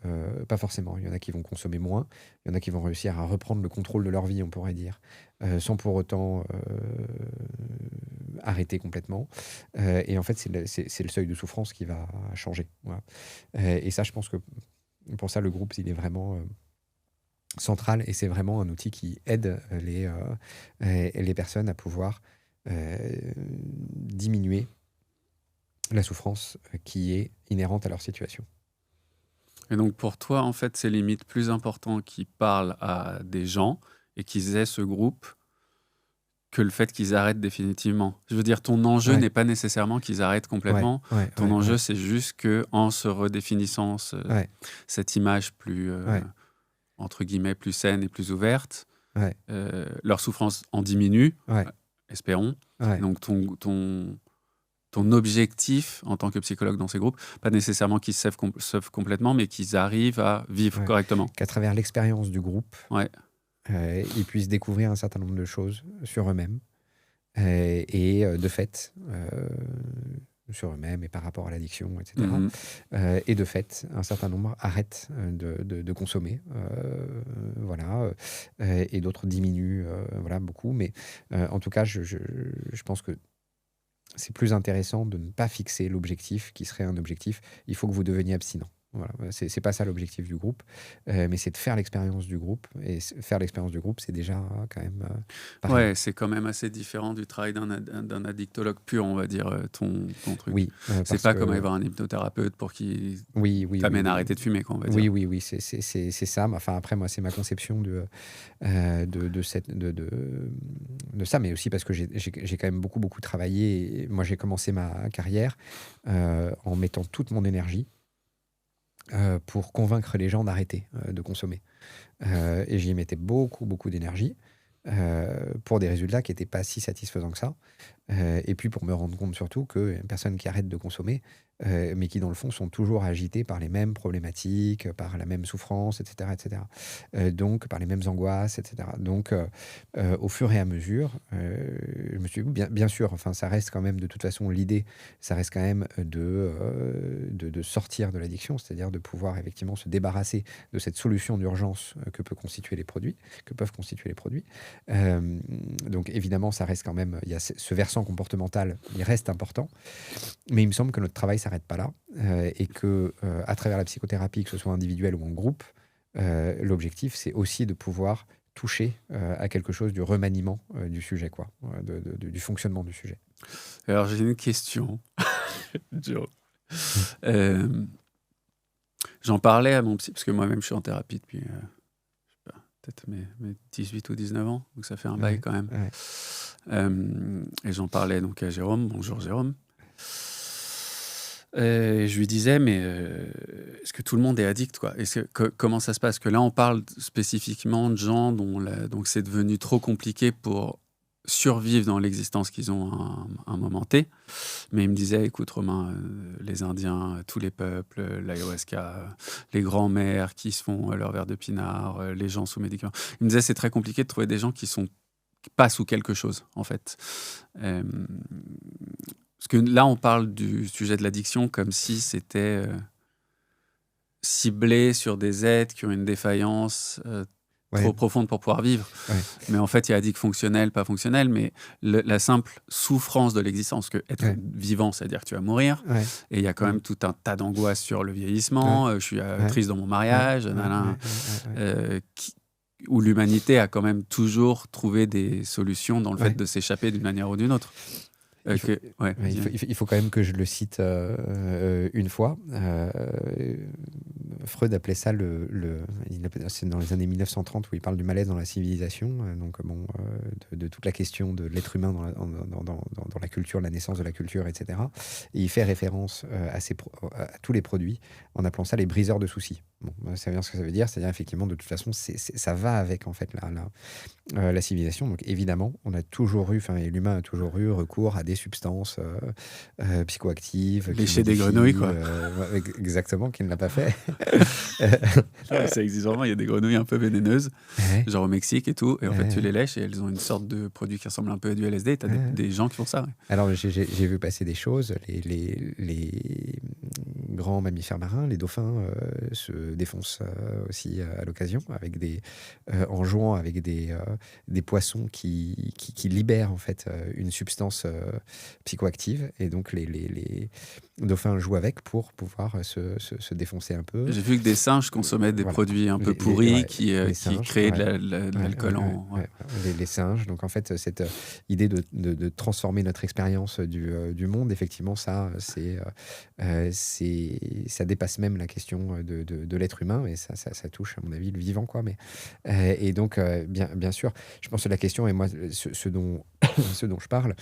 pas forcément. Il y en a qui vont consommer moins, il y en a qui vont réussir à reprendre le contrôle de leur vie, on pourrait dire, sans pour autant arrêter complètement. Et en fait, c'est le seuil de souffrance qui va changer. Voilà. Et ça, je pense que pour ça, le groupe, il est vraiment central, et c'est vraiment un outil qui aide les personnes à pouvoir diminuer la souffrance qui est inhérente à leur situation. Et donc pour toi, en fait, c'est limite plus important qu'ils parlent à des gens et qu'ils aient ce groupe que le fait qu'ils arrêtent définitivement. Je veux dire, ton enjeu n'est pas nécessairement qu'ils arrêtent complètement. Ton enjeu, c'est juste qu'en se redéfinissant cette image plus, entre guillemets, plus saine et plus ouverte, leur souffrance en diminue, espérons. Donc ton objectif en tant que psychologue dans ces groupes, pas nécessairement qu'ils se sauvent complètement, mais qu'ils arrivent à vivre correctement. Qu'à travers l'expérience du groupe, ils puissent découvrir un certain nombre de choses sur eux-mêmes. Et de fait, sur eux-mêmes et par rapport à l'addiction, etc. Mhm. Et de fait, un certain nombre arrêtent de consommer, voilà, et d'autres diminuent, voilà, beaucoup. Mais en tout cas, je pense que c'est plus intéressant de ne pas fixer l'objectif qui serait un objectif. Il faut que vous deveniez abstinent. Voilà. C'est pas ça l'objectif du groupe, mais c'est de faire l'expérience du groupe. Et faire l'expérience du groupe, c'est déjà quand même pas rien. Ouais, c'est quand même assez différent du travail d'un addictologue pur, on va dire, ton truc. Oui, C'est parce pas que comme aller voir un hypnothérapeute pour qu'il oui, oui, oui, t'amène à oui. arrêter de fumer, quoi, on va Oui, dire. oui, oui, c'est ça. Mais enfin, après, moi, c'est ma conception de ça, mais aussi parce que j'ai quand même beaucoup, beaucoup travaillé. Et moi, j'ai commencé ma carrière en mettant toute mon énergie pour convaincre les gens d'arrêter de consommer. Et j'y mettais beaucoup, beaucoup d'énergie pour des résultats qui n'étaient pas si satisfaisants que ça. Et puis pour me rendre compte surtout que une personne qui arrête de consommer, mais qui dans le fond sont toujours agitées par les mêmes problématiques, par la même souffrance, etc., etc. Donc par les mêmes angoisses, etc. Donc au fur et à mesure, je me suis dit, bien sûr, enfin ça reste quand même de toute façon l'idée, ça reste quand même de sortir de l'addiction, c'est-à-dire de pouvoir effectivement se débarrasser de cette solution d'urgence que peuvent constituer les produits. Donc évidemment, ça reste quand même, il y a ce versant comportemental, il reste important, mais il me semble que notre travail s'arrête pas là et que à travers la psychothérapie, que ce soit individuel ou en groupe, l'objectif c'est aussi de pouvoir toucher à quelque chose du remaniement du sujet, quoi, du fonctionnement du sujet. Alors, j'ai une question, Joe. Euh, J'en parlais à mon psy, parce que moi-même, je suis en thérapie depuis, je sais pas, peut-être mes 18 ou 19 ans, donc ça fait un bail Ouais, quand même. ouais. Et j'en parlais donc à Jérôme. Bonjour Jérôme. Et je lui disais, mais est-ce que tout le monde est addict, quoi? Comment ça se passe? Que là, on parle spécifiquement de gens donc c'est devenu trop compliqué pour survivre dans l'existence qu'ils ont à un moment T. Mais il me disait, écoute Romain, les Indiens, tous les peuples, l'ayahuasca, les grands-mères qui se font leur verre de pinard, les gens sous médicaments. Il me disait, c'est très compliqué de trouver des gens qui passent sous quelque chose, en fait. Euh, Parce que là, on parle du sujet de l'addiction comme si c'était ciblé sur des êtres qui ont une défaillance trop Ouais, profonde pour pouvoir vivre. ouais, Mais en fait, il y a addict fonctionnel, pas fonctionnel, mais la simple souffrance de l'existence, que être ouais, vivant, c'est-à-dire que tu vas mourir, ouais, et il y a quand même tout un tas d'angoisses sur le ouais, vieillissement, je suis ouais, triste dans mon ouais, mariage, ouais, nanana, ouais, où l'humanité a quand même toujours trouvé des solutions dans le fait ouais. de s'échapper d'une manière ou d'une autre. Il faut, Ouais, ouais, il faut quand même que je le cite une fois. Freud appelait ça c'est dans les années 1930 où il parle du malaise dans la civilisation, donc bon, de toute la question de l'être humain dans la culture, la naissance de la culture, etc. Et il fait référence à tous les produits en appelant ça les briseurs de soucis. Bon, ça veut dire ce que ça veut dire, c'est-à-dire effectivement de toute façon ça va avec en fait la civilisation. Donc évidemment, on a toujours eu, enfin l'humain a toujours eu recours à des substances psychoactives qui lécher des modifient, grenouilles, quoi. ouais, exactement, qui ne l'a pas fait. Ça existe vraiment, il y a des grenouilles un peu vénéneuses, Ouais, genre au Mexique et tout, et en fait tu ouais, les lèches et elles ont une sorte de produit qui ressemble un peu à du LSD, et t'as ouais. des gens qui font ça. Ouais. Alors j'ai vu passer des choses. Les grands mammifères marins, les dauphins, se défoncent aussi à l'occasion en jouant avec des poissons qui libèrent en fait une substance psychoactive, et donc les dauphins jouent avec pour pouvoir se défoncer un peu. J'ai vu que des singes consommaient des Voilà. produits un peu Les, pourris ouais, qui les singes, créaient ouais. de Ouais, l'alcool en... Ouais. les singes. Donc en fait, cette idée de transformer notre expérience du monde, effectivement, ça dépasse même la question de l'être humain, et ça touche, à mon avis, le vivant, quoi. Mais, et donc, bien sûr, je pense que la question, et moi, ce dont je parle,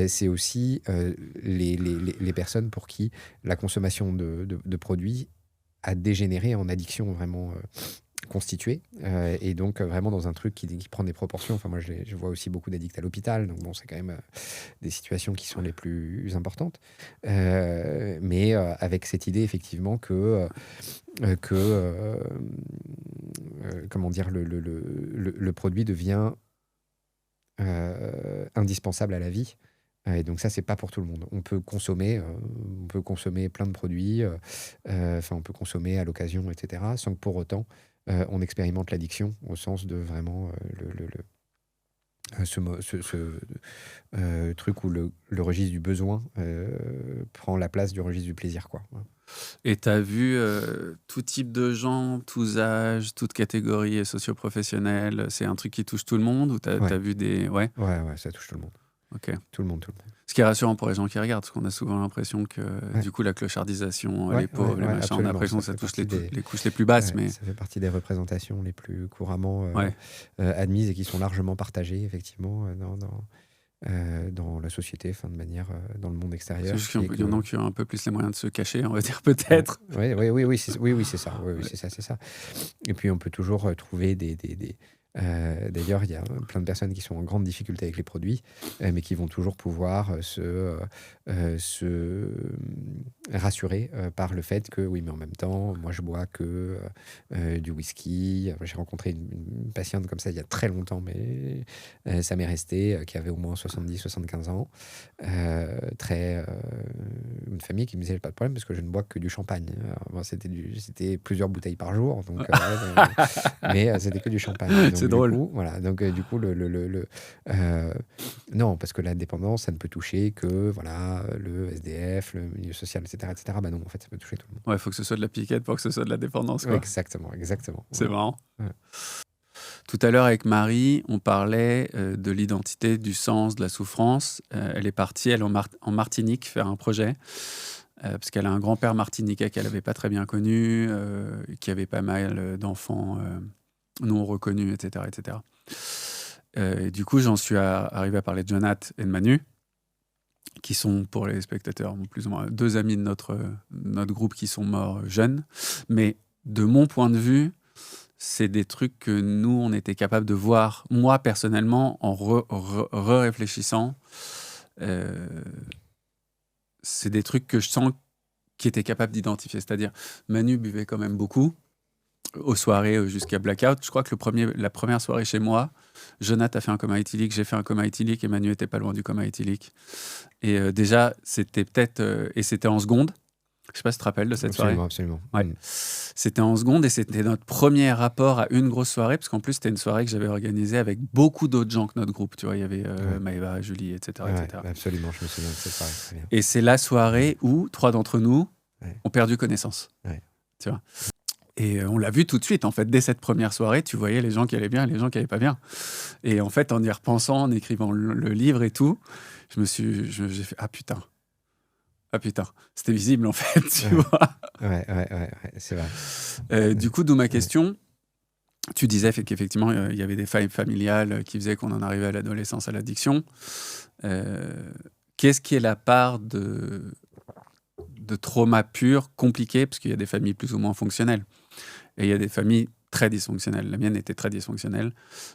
c'est aussi les personnes pour qui la consommation de produits a dégénéré en addiction vraiment constituée, et donc vraiment dans un truc qui prend des proportions. Enfin, moi, je vois aussi beaucoup d'addicts à l'hôpital, donc bon, c'est quand même des situations qui sont les plus importantes. Mais avec cette idée, effectivement, comment dire, le produit devient indispensable à la vie. Et donc ça, c'est pas pour tout le monde. On peut consommer plein de produits, on peut consommer à l'occasion, etc., sans que pour autant on expérimente l'addiction au sens de vraiment ce truc où le registre du besoin prend la place du registre du plaisir, quoi. Et tu as vu tout type de gens, tous âges, toutes catégories socio-professionnelles? C'est un truc qui touche tout le monde ou tu as vu des... Ouais, ça touche tout le monde. ok. Tout le monde. Ce qui est rassurant pour les gens qui regardent, parce qu'on a souvent l'impression que du coup la clochardisation, les pauvres, les machins, on a l'impression que ça touche les couches les plus basses. Mais... Ça fait partie des représentations les plus couramment Ouais. admises et qui sont largement partagées, effectivement, dans la société, de manière dans le monde C'est extérieur. juste qu'il y en a qui ont un peu plus les moyens de se cacher, on va dire peut-être. Oui, c'est ça. Oui, c'est ça. Et puis on peut toujours trouver d'ailleurs, il y a plein de personnes qui sont en grande difficulté avec les produits, mais qui vont toujours pouvoir se rassurer par le fait que, oui, mais en même temps, moi, je bois que du whisky. J'ai rencontré une patiente comme ça il y a très longtemps, mais ça m'est resté, qui avait au moins 70-75 ans. Une famille qui me disait, pas de problème, parce que je ne bois que du champagne. Alors, c'était plusieurs bouteilles par jour, donc, mais c'était que du champagne. Donc, C'est drôle. Voilà, donc du coup, non, parce que la dépendance, ça ne peut toucher que le SDF, le milieu social, etc. Bah non, en fait, ça peut toucher tout le monde. Ouais, il faut que ce soit de la piquette pour que ce soit de la dépendance, quoi. Exactement. C'est marrant. Ouais. Tout à l'heure, avec Marie, on parlait de l'identité, du sens, de la souffrance. Elle est partie, en Martinique, faire un projet. Parce qu'elle a un grand-père martiniquais qu'elle n'avait pas très bien connu, qui avait pas mal d'enfants non reconnus, etc. Et du coup, j'en suis arrivé à parler de Jonathan et de Manu, qui sont, pour les spectateurs, plus ou moins 2 amis de notre groupe qui sont morts jeunes. Mais de mon point de vue, c'est des trucs que nous, on était capable de voir, moi personnellement, en réfléchissant. C'est des trucs que je sens qui étaient capables d'identifier. C'est-à-dire, Manu buvait quand même beaucoup, aux soirées jusqu'à blackout. Je crois que la première soirée chez moi, Jonathan a fait un coma éthylique, j'ai fait un coma éthylique et Manu était pas loin du coma éthylique. Et déjà, c'était peut-être... et c'était en seconde. Je sais pas si tu te rappelles de cette soirée. Absolument. Ouais. C'était en seconde et c'était notre premier rapport à une grosse soirée, parce qu'en plus, c'était une soirée que j'avais organisée avec beaucoup d'autres gens que notre groupe. Tu vois, il y avait Maëva, Julie, etc. Absolument, je me souviens de cette soirée. Très bien. Et c'est la soirée où 3 d'entre nous ont perdu connaissance. Tu vois. Et on l'a vu tout de suite, en fait. Dès cette première soirée, tu voyais les gens qui allaient bien et les gens qui allaient pas bien. Et en fait, en y repensant, en écrivant le livre et tout, j'ai fait « Ah putain, c'était visible, en fait. » Tu vois. Ouais, c'est vrai. Du coup, d'où ma question. Tu disais qu'effectivement, il y avait des failles familiales qui faisaient qu'on en arrivait à l'adolescence, à l'addiction. Qu'est-ce qui est la part de trauma pur, compliqué, parce qu'il y a des familles plus ou moins fonctionnelles. Et il y a des familles très dysfonctionnelles. La mienne était très dysfonctionnelle.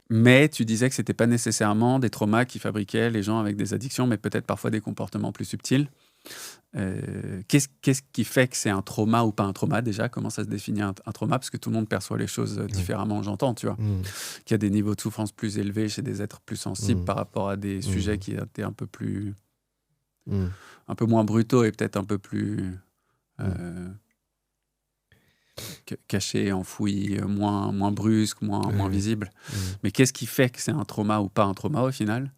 Mais tu disais que ce n'était pas nécessairement des traumas qui fabriquaient les gens avec des addictions, mais peut-être parfois des comportements plus subtils. Qu'est-ce qui fait que c'est un trauma ou pas un trauma déjà? Comment ça se définit un trauma? Parce que tout le monde perçoit les choses différemment, j'entends, tu vois. Qu'il y a des niveaux de souffrance plus élevés chez des êtres plus sensibles par rapport à des sujets qui étaient un peu plus... un peu moins brutaux et peut-être un peu plus cachés, enfouis, moins brusques, moins visibles. Mais qu'est-ce qui fait que c'est un trauma ou pas un trauma au final?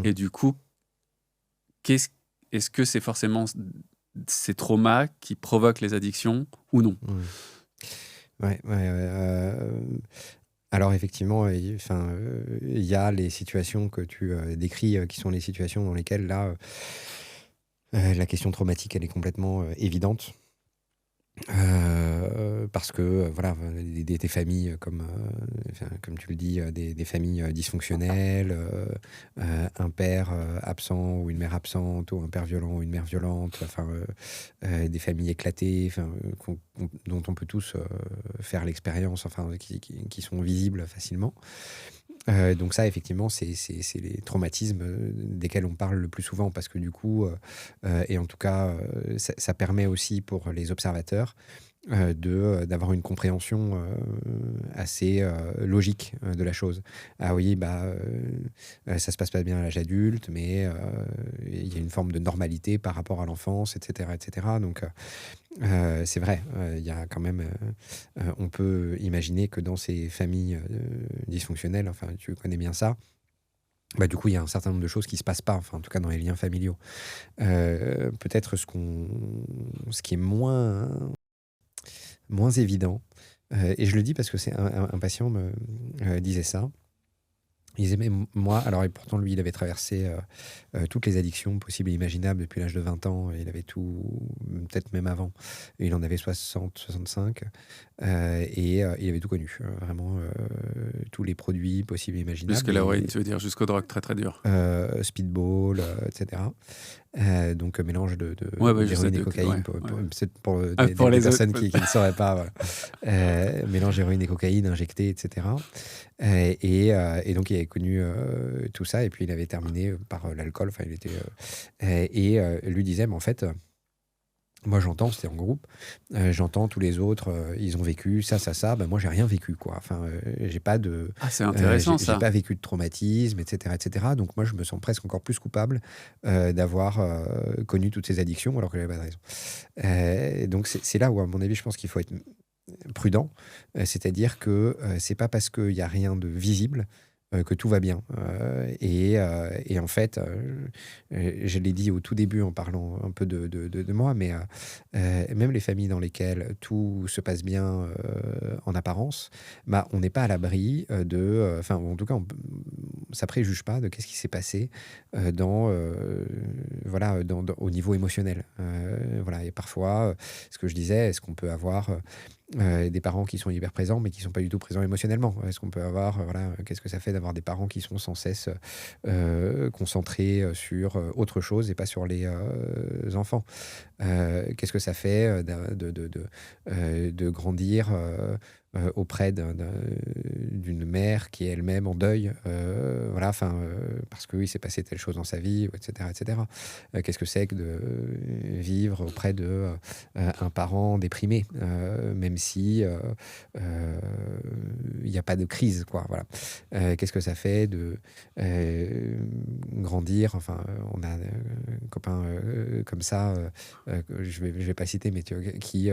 Et du coup, est-ce que c'est forcément ces traumas qui provoquent les addictions ou non? Alors effectivement, il y a les situations que tu décris qui sont les situations dans lesquelles là, la question traumatique, elle est complètement évidente. Parce que voilà, des familles comme tu le dis, des familles dysfonctionnelles, un père absent ou une mère absente, ou un père violent ou une mère violente, des familles éclatées, dont on peut tous faire l'expérience, qui sont visibles facilement. Donc ça, effectivement, c'est les traumatismes desquels on parle le plus souvent, parce que du coup, et en tout cas, ça permet aussi pour les observateurs d'avoir une compréhension assez logique de la chose. Ah oui, ça se passe pas bien à l'âge adulte, mais il y a une forme de normalité par rapport à l'enfance, etc., etc. Donc c'est vrai, il y a quand même, on peut imaginer que dans ces familles dysfonctionnelles, enfin tu connais bien ça, du coup, il y a un certain nombre de choses qui se passent pas, enfin, en tout cas dans les liens familiaux. Peut-être ce qui est moins évident, et je le dis parce que un patient me disait ça. Il disait, mais moi, alors, et pourtant, lui, il avait traversé toutes les addictions possibles et imaginables depuis l'âge de 20 ans. Il avait tout, peut-être même avant. Il en avait 60, 65. Et il avait tout connu. Vraiment, tous les produits possibles et Jusque imaginables. l'héroïne, tu veux dire, jusqu'aux drogues très très dures. Speedball, etc. Donc mélange Ouais, je sais, d'héroïne et cocaïne ouais. peut-être pour Pour des les autres, personnes qui ne sauraient pas, voilà. Mélange d'héroïne et cocaïne injecté, etc. Et donc il avait connu tout ça, et puis il avait terminé par l'alcool. Enfin, il était lui disait, mais en fait, moi j'entends, c'était en groupe, j'entends tous les autres, ils ont vécu ça, moi j'ai rien vécu, quoi. Enfin, j'ai pas de, Ah, c'est intéressant j'ai ça. pas vécu de traumatisme, etc., etc. Donc moi je me sens presque encore plus coupable d'avoir connu toutes ces addictions alors que j'avais pas de raison. Donc c'est là où, à mon avis, je pense qu'il faut être prudent, c'est-à-dire que c'est pas parce qu'il y a rien de visible que tout va bien. Et en fait, je l'ai dit au tout début en parlant un peu de moi, mais même les familles dans lesquelles tout se passe bien en apparence, on n'est pas à l'abri enfin, en tout cas, ça préjuge pas de qu'est-ce qui s'est passé voilà, au niveau émotionnel. Voilà, et parfois, ce que je disais, est-ce qu'on peut avoir des parents qui sont hyper présents mais qui sont pas du tout présents émotionnellement? Est-ce qu'on peut avoir, voilà, qu'est-ce que ça fait d'avoir des parents qui sont sans cesse concentrés sur autre chose et pas sur les enfants? Qu'est-ce que ça fait de grandir auprès d'une mère qui est elle-même en deuil, voilà, enfin, parce qu'il s'est passé telle chose dans sa vie, etc., etc. Qu'est-ce que c'est que de vivre auprès de un parent déprimé, même si il n'y a pas de crise, quoi, voilà. Qu'est-ce que ça fait de grandir, enfin, on a un copain comme ça, que je vais pas citer, mais qui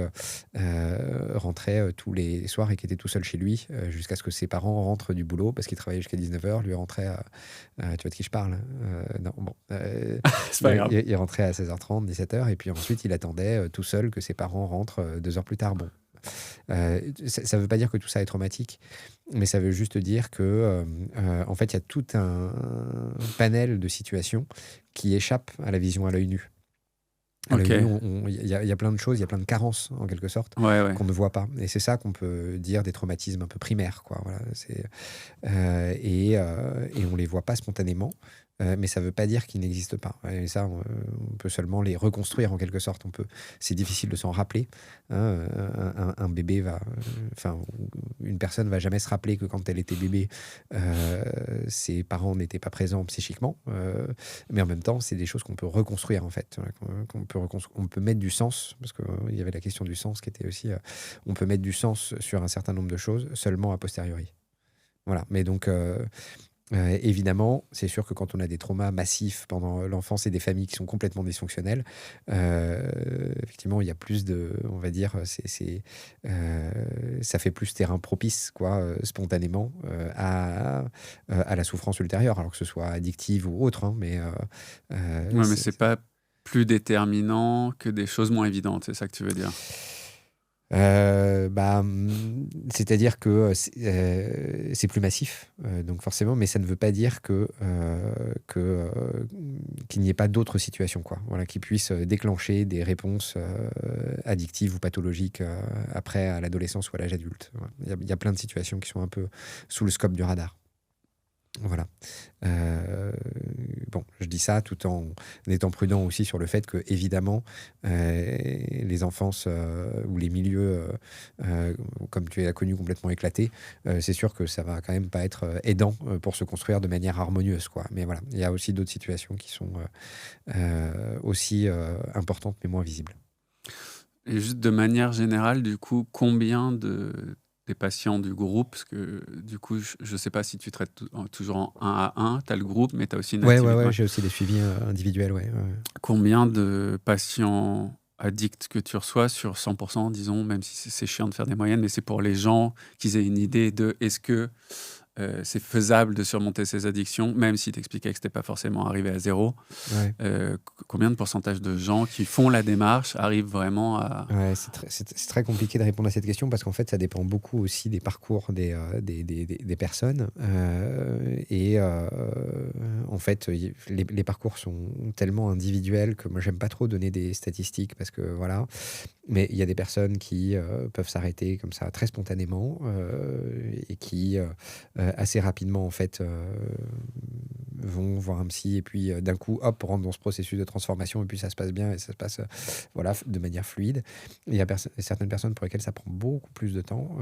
rentrait tous les soirs et qui était tout seul chez lui jusqu'à ce que ses parents rentrent du boulot parce qu'il travaillait jusqu'à 19h, lui rentrait à... tu vois de qui je parle? Non, bon. C'est pas grave. Il rentrait à 16h30, 17h, et puis ensuite il attendait tout seul que ses parents rentrent 2 heures plus tard. Bon. Ça ne veut pas dire que tout ça est traumatique, mais ça veut juste dire que en fait, il y a tout un panel de situations qui échappent à la vision à l'œil nu. À l'œil Ok. nu, il y a plein de choses, il y a plein de carences en quelque sorte Ouais. qu'on ne voit pas. Et c'est ça qu'on peut dire des traumatismes un peu primaires, quoi. Voilà, et on les voit pas spontanément, mais ça veut pas dire qu'ils n'existent pas. Et ça, on peut seulement les reconstruire en quelque sorte. C'est difficile de s'en rappeler, hein. Un bébé enfin, une personne va jamais se rappeler que quand elle était bébé, ses parents n'étaient pas présents psychiquement, mais en même temps, c'est des choses qu'on peut reconstruire en fait, on peut mettre du sens, parce qu'il y avait la question du sens qui était aussi, on peut mettre du sens sur un certain nombre de choses seulement a posteriori. Voilà, mais donc évidemment, c'est sûr que quand on a des traumas massifs pendant l'enfance et des familles qui sont complètement dysfonctionnelles, effectivement, il y a plus on va dire, ça fait plus terrain propice, quoi, spontanément, à la souffrance ultérieure, alors que ce soit addictive ou autre, hein, mais Mais c'est pas plus déterminant que des choses moins évidentes, c'est ça que tu veux dire? C'est-à-dire que c'est plus massif, donc forcément, mais ça ne veut pas dire qu'il n'y ait pas d'autres situations, quoi, voilà, qui puissent déclencher des réponses addictives ou pathologiques après à l'adolescence ou à l'âge adulte. Voilà. Il y a plein de situations qui sont un peu sous le scope du radar. Voilà. Bon, je dis ça tout en étant prudent aussi sur le fait que, évidemment, les enfances ou les milieux, comme tu as connu, complètement éclatés, c'est sûr que ça va quand même pas être aidant pour se construire de manière harmonieuse, quoi. Mais voilà, il y a aussi d'autres situations qui sont aussi importantes mais moins visibles. Et juste de manière générale, du coup, combien des patients du groupe, parce que du coup, je ne sais pas si tu traites toujours en 1 à 1, tu as le groupe, mais tu as aussi une activité. Ouais, j'ai aussi des suivis individuels, ouais. Combien de patients addicts que tu reçois sur 100%, disons, même si c'est chiant de faire des moyennes, mais c'est pour les gens qu'ils aient une idée de est-ce que c'est faisable de surmonter ces addictions, même si tu expliquais que ce n'était pas forcément arrivé à zéro. Ouais. Combien de pourcentage de gens qui font la démarche arrivent vraiment à... Ouais, c'est très compliqué de répondre à cette question parce qu'en fait, ça dépend beaucoup aussi des parcours des personnes. En fait, les parcours sont tellement individuels que moi, j'aime pas trop donner des statistiques parce que voilà. Mais il y a des personnes qui peuvent s'arrêter comme ça très spontanément et qui assez rapidement en fait vont voir un psy et puis d'un coup hop rentrent dans ce processus de transformation et puis ça se passe bien et ça se passe voilà de manière fluide. Il y a certaines personnes pour lesquelles ça prend beaucoup plus de temps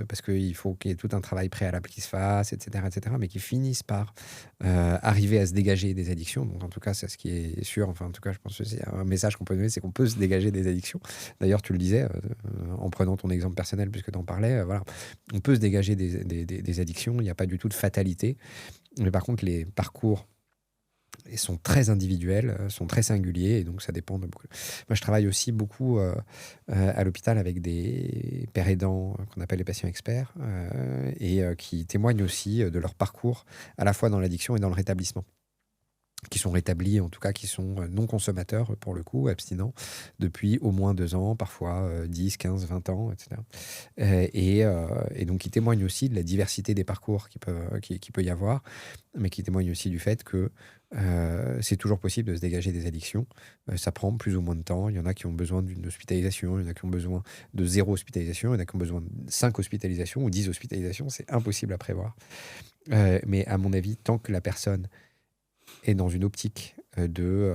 parce qu'il faut qu'il y ait tout un travail préalable qui se fasse, etc., mais qui finissent par arriver à se dégager des addictions. Donc en tout cas, c'est ce qui est sûr. Enfin en tout cas, je pense que c'est un message qu'on peut donner, c'est qu'on peut se dégager des addictions. D'ailleurs, tu le disais, en prenant ton exemple personnel, puisque tu en parlais, voilà, on peut se dégager des addictions, il n'y a pas du tout de fatalité. Mais par contre, les parcours sont très individuels, sont très singuliers, et donc ça dépend de beaucoup. Moi, je travaille aussi beaucoup à l'hôpital avec des pères aidants qu'on appelle les patients experts, et qui témoignent aussi de leur parcours, à la fois dans l'addiction et dans le rétablissement, qui sont rétablis, en tout cas qui sont non consommateurs pour le coup, abstinents, depuis au moins 2 ans, parfois 10, 15, 20 ans, etc. Et donc qui témoignent aussi de la diversité des parcours qui peut y avoir, mais qui témoignent aussi du fait que c'est toujours possible de se dégager des addictions. Ça prend plus ou moins de temps. Il y en a qui ont besoin d'une hospitalisation, il y en a qui ont besoin de 0 hospitalisation, il y en a qui ont besoin de 5 hospitalisations ou 10 hospitalisations. C'est impossible à prévoir. Mais à mon avis, tant que la personne est dans une optique de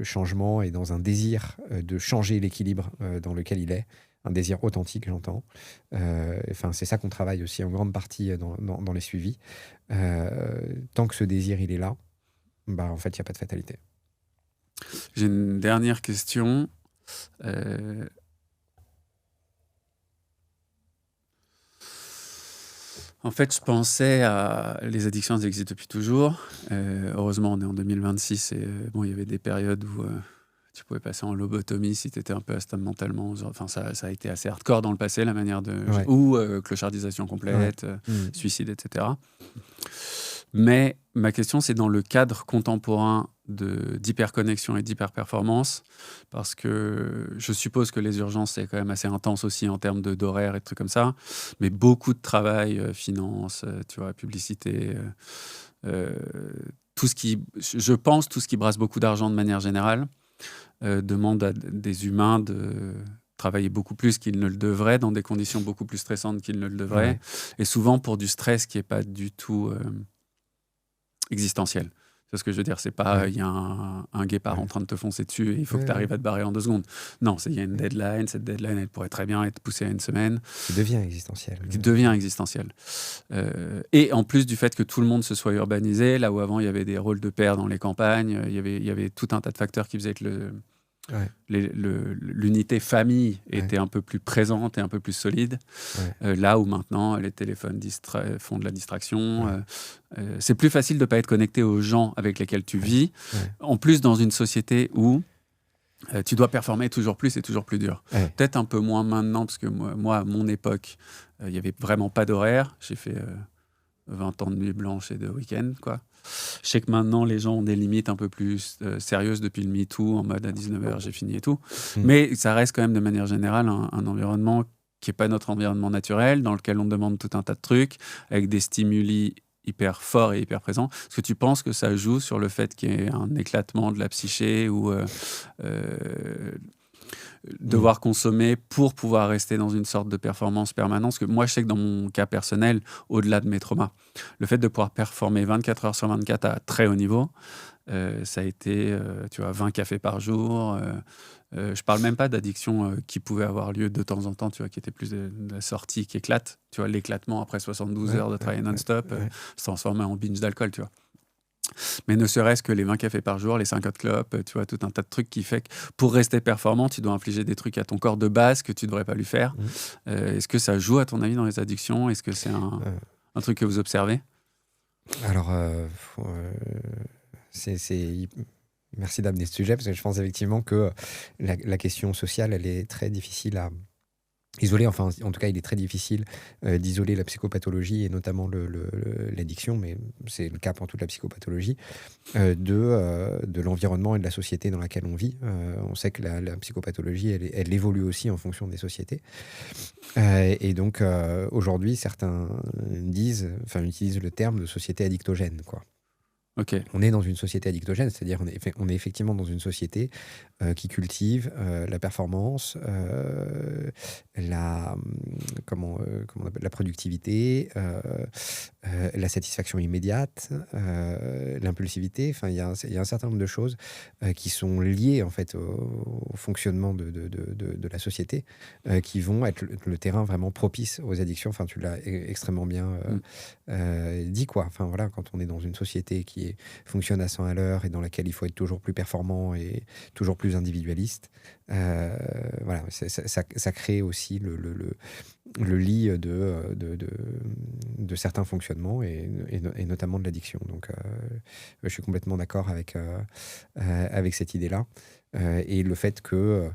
changement et dans un désir de changer l'équilibre dans lequel il est, un désir authentique, j'entends. C'est ça qu'on travaille aussi en grande partie dans les suivis. Tant que ce désir, il est là, bah, en fait, il n'y a pas de fatalité. J'ai une dernière question. En fait, je pensais à... Les addictions, elles existent depuis toujours. Heureusement, on est en 2026 et il y avait des périodes où tu pouvais passer en lobotomie si tu étais un peu instable mentalement. Ça a été assez hardcore dans le passé, la manière de... Ouais. Ou clochardisation complète, suicide, etc. Mais ma question, c'est dans le cadre contemporain d'hyperconnexion et d'hyperperformance, parce que je suppose que les urgences, c'est quand même assez intense aussi en termes d'horaire et de trucs comme ça, mais beaucoup de travail, finance, tu vois, publicité, tout ce qui brasse beaucoup d'argent de manière générale, demande à des humains de travailler beaucoup plus qu'ils ne le devraient, dans des conditions beaucoup plus stressantes qu'ils ne le devraient, et souvent pour du stress qui n'est pas du tout... existentiel. C'est ce que je veux dire. C'est pas il y a un guépard en train de te foncer dessus et il faut que tu arrives à te barrer en 2 secondes. Non, il y a une deadline. Cette deadline, elle pourrait très bien être poussée à 1 semaine. Qui devient existentiel. Et en plus du fait que tout le monde se soit urbanisé, là où avant il y avait des rôles de père dans les campagnes, il y avait tout un tas de facteurs qui faisaient que l'unité famille était un peu plus présente et un peu plus solide. Là où maintenant les téléphones font de la distraction, c'est plus facile de ne pas être connecté aux gens avec lesquels tu vis, en plus dans une société où tu dois performer toujours plus et toujours plus dur. Peut-être un peu moins maintenant, parce que moi à mon époque il n'y avait vraiment pas d'horaire. J'ai fait 20 ans de nuit blanche et de week-end, quoi. Je sais que maintenant, les gens ont des limites un peu plus sérieuses depuis le MeToo, en mode à 19h, j'ai fini et tout. Mais ça reste quand même, de manière générale, un environnement qui n'est pas notre environnement naturel, dans lequel on demande tout un tas de trucs, avec des stimuli hyper forts et hyper présents. Est-ce que tu penses que ça joue sur le fait qu'il y ait un éclatement de la psyché ou devoir consommer pour pouvoir rester dans une sorte de performance permanente? Parce que moi, je sais que dans mon cas personnel, au-delà de mes traumas, le fait de pouvoir performer 24 heures sur 24 à très haut niveau, ça a été 20 cafés par jour. Je parle même pas d'addiction qui pouvait avoir lieu de temps en temps, qui était plus de la sortie qui éclate. L'éclatement après 72 heures de travail non-stop se transformait en binge d'alcool, Mais ne serait-ce que les 20 cafés par jour, les 50 clopes, tu vois, tout un tas de trucs qui fait que pour rester performant, tu dois infliger des trucs à ton corps de base que tu ne devrais pas lui faire. Est-ce que ça joue, à ton avis, dans les addictions? Est-ce que c'est un truc que vous observez? Alors, merci d'amener ce sujet, parce que je pense effectivement que la question sociale, elle est très difficile à isoler. Enfin, en tout cas, il est très difficile d'isoler la psychopathologie, et notamment l'addiction, mais c'est le cas pour toute la psychopathologie, de l'environnement et de la société dans laquelle on vit. On sait que la psychopathologie, elle évolue aussi en fonction des sociétés. Et donc, aujourd'hui, certains utilisent le terme de société addictogène, quoi. Ok. On est dans une société addictogène, c'est-à-dire on est effectivement dans une société qui cultive la performance, la productivité, la satisfaction immédiate, l'impulsivité. Enfin, il y a un certain nombre de choses qui sont liées en fait au fonctionnement de la société, qui vont être le terrain vraiment propice aux addictions. Enfin, tu l'as extrêmement bien dit, quoi. Enfin voilà, quand on est dans une société qui fonctionne à 100 à l'heure et dans laquelle il faut être toujours plus performant et toujours plus individualiste, voilà, ça crée aussi le lit de certains fonctionnements et notamment de l'addiction. Donc, je suis complètement d'accord avec cette idée-là. Et le fait que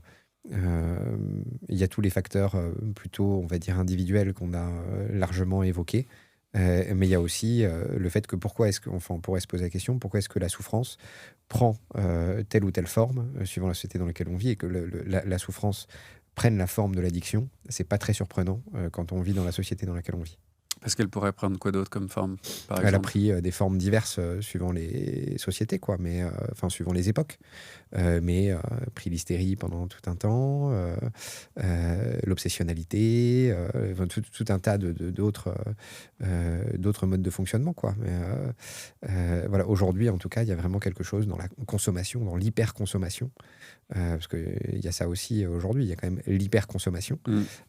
il y a tous les facteurs plutôt, on va dire, individuels qu'on a largement évoqués. Mais il y a aussi le fait que on pourrait se poser la question, pourquoi est-ce que la souffrance prend telle ou telle forme, suivant la société dans laquelle on vit, et que la souffrance prenne la forme de l'addiction. C'est pas très surprenant quand on vit dans la société dans laquelle on vit. Parce qu'elle pourrait prendre quoi d'autre comme forme, par exemple? Elle a pris des formes diverses suivant les sociétés, quoi, mais suivant les époques. Mais pris l'hystérie pendant tout un temps, l'obsessionnalité, tout un tas d'autres modes de fonctionnement, quoi. Mais voilà, aujourd'hui, en tout cas, il y a vraiment quelque chose dans la consommation, dans l'hyperconsommation, parce qu'il y a ça aussi aujourd'hui, il y a quand même l'hyperconsommation.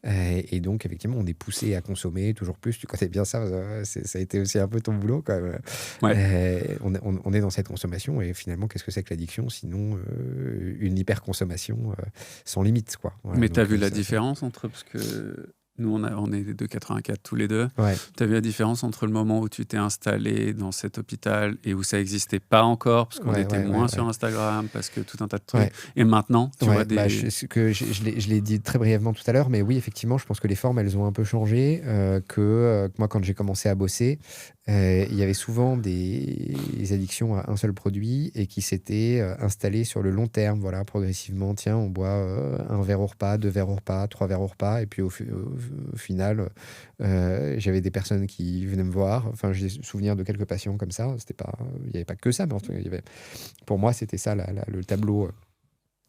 Et donc, effectivement, on est poussé à consommer toujours plus. Tu connais bien ça, ça a été aussi un peu ton boulot, quand même. Ouais. On est dans cette consommation, et finalement, qu'est-ce que c'est que l'addiction, sinon une hyperconsommation sans limite, quoi. Voilà. Mais tu as vu la différence entre... Parce que nous, on est de 84 tous les deux. Ouais. Tu as vu la différence entre le moment où tu t'es installé dans cet hôpital et où ça n'existait pas encore, parce qu'on était moins sur Instagram, parce que tout un tas de trucs. Et maintenant, tu vois des... Je l'ai dit très brièvement tout à l'heure, mais oui, effectivement, je pense que les formes, elles ont un peu changé. Que moi, quand j'ai commencé à bosser, il y avait souvent des addictions à un seul produit et qui s'étaient installées sur le long terme, voilà, progressivement. Tiens, on boit un verre au repas, 2 verres au repas, 3 verres au repas, et puis au final, j'avais des personnes qui venaient me voir. Enfin, j'ai souvenir de quelques patients comme ça. Il n'y avait pas que ça, mais en tout cas, pour moi, c'était ça le tableau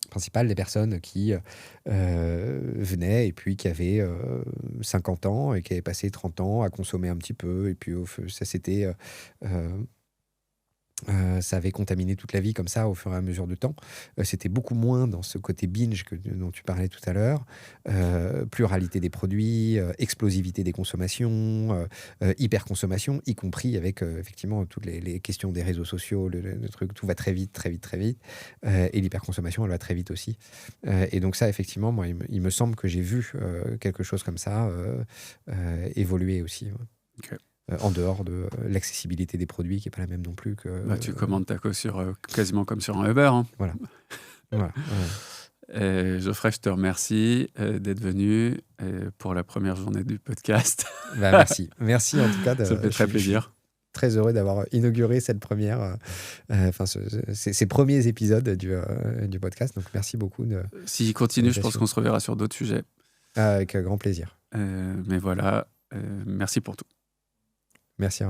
principal, des personnes qui venaient et puis qui avaient 50 ans et qui avaient passé 30 ans à consommer un petit peu, et puis ça s'était ça avait contaminé toute la vie comme ça au fur et à mesure du temps. C'était beaucoup moins dans ce côté binge dont tu parlais tout à l'heure. Pluralité des produits, explosivité des consommations, hyperconsommation, y compris avec effectivement toutes les questions des réseaux sociaux, le truc, tout va très vite, très vite, très vite. Et l'hyperconsommation, elle va très vite aussi. Et donc ça, effectivement, moi, il me semble que j'ai vu quelque chose comme ça évoluer aussi. Ouais. Okay. En dehors de l'accessibilité des produits qui n'est pas la même non plus que... tu commandes ta caution quasiment comme sur un Uber. Hein. Voilà. Geoffrey, je te remercie d'être venu pour la première journée du podcast. Merci. Merci en tout cas. Ça me fait très plaisir. Très heureux d'avoir inauguré cette première, ces premiers épisodes du podcast. Donc merci beaucoup. S'il continue, je pense qu'on se reverra sur d'autres sujets. Avec grand plaisir. Mais voilà, merci pour tout. Merci.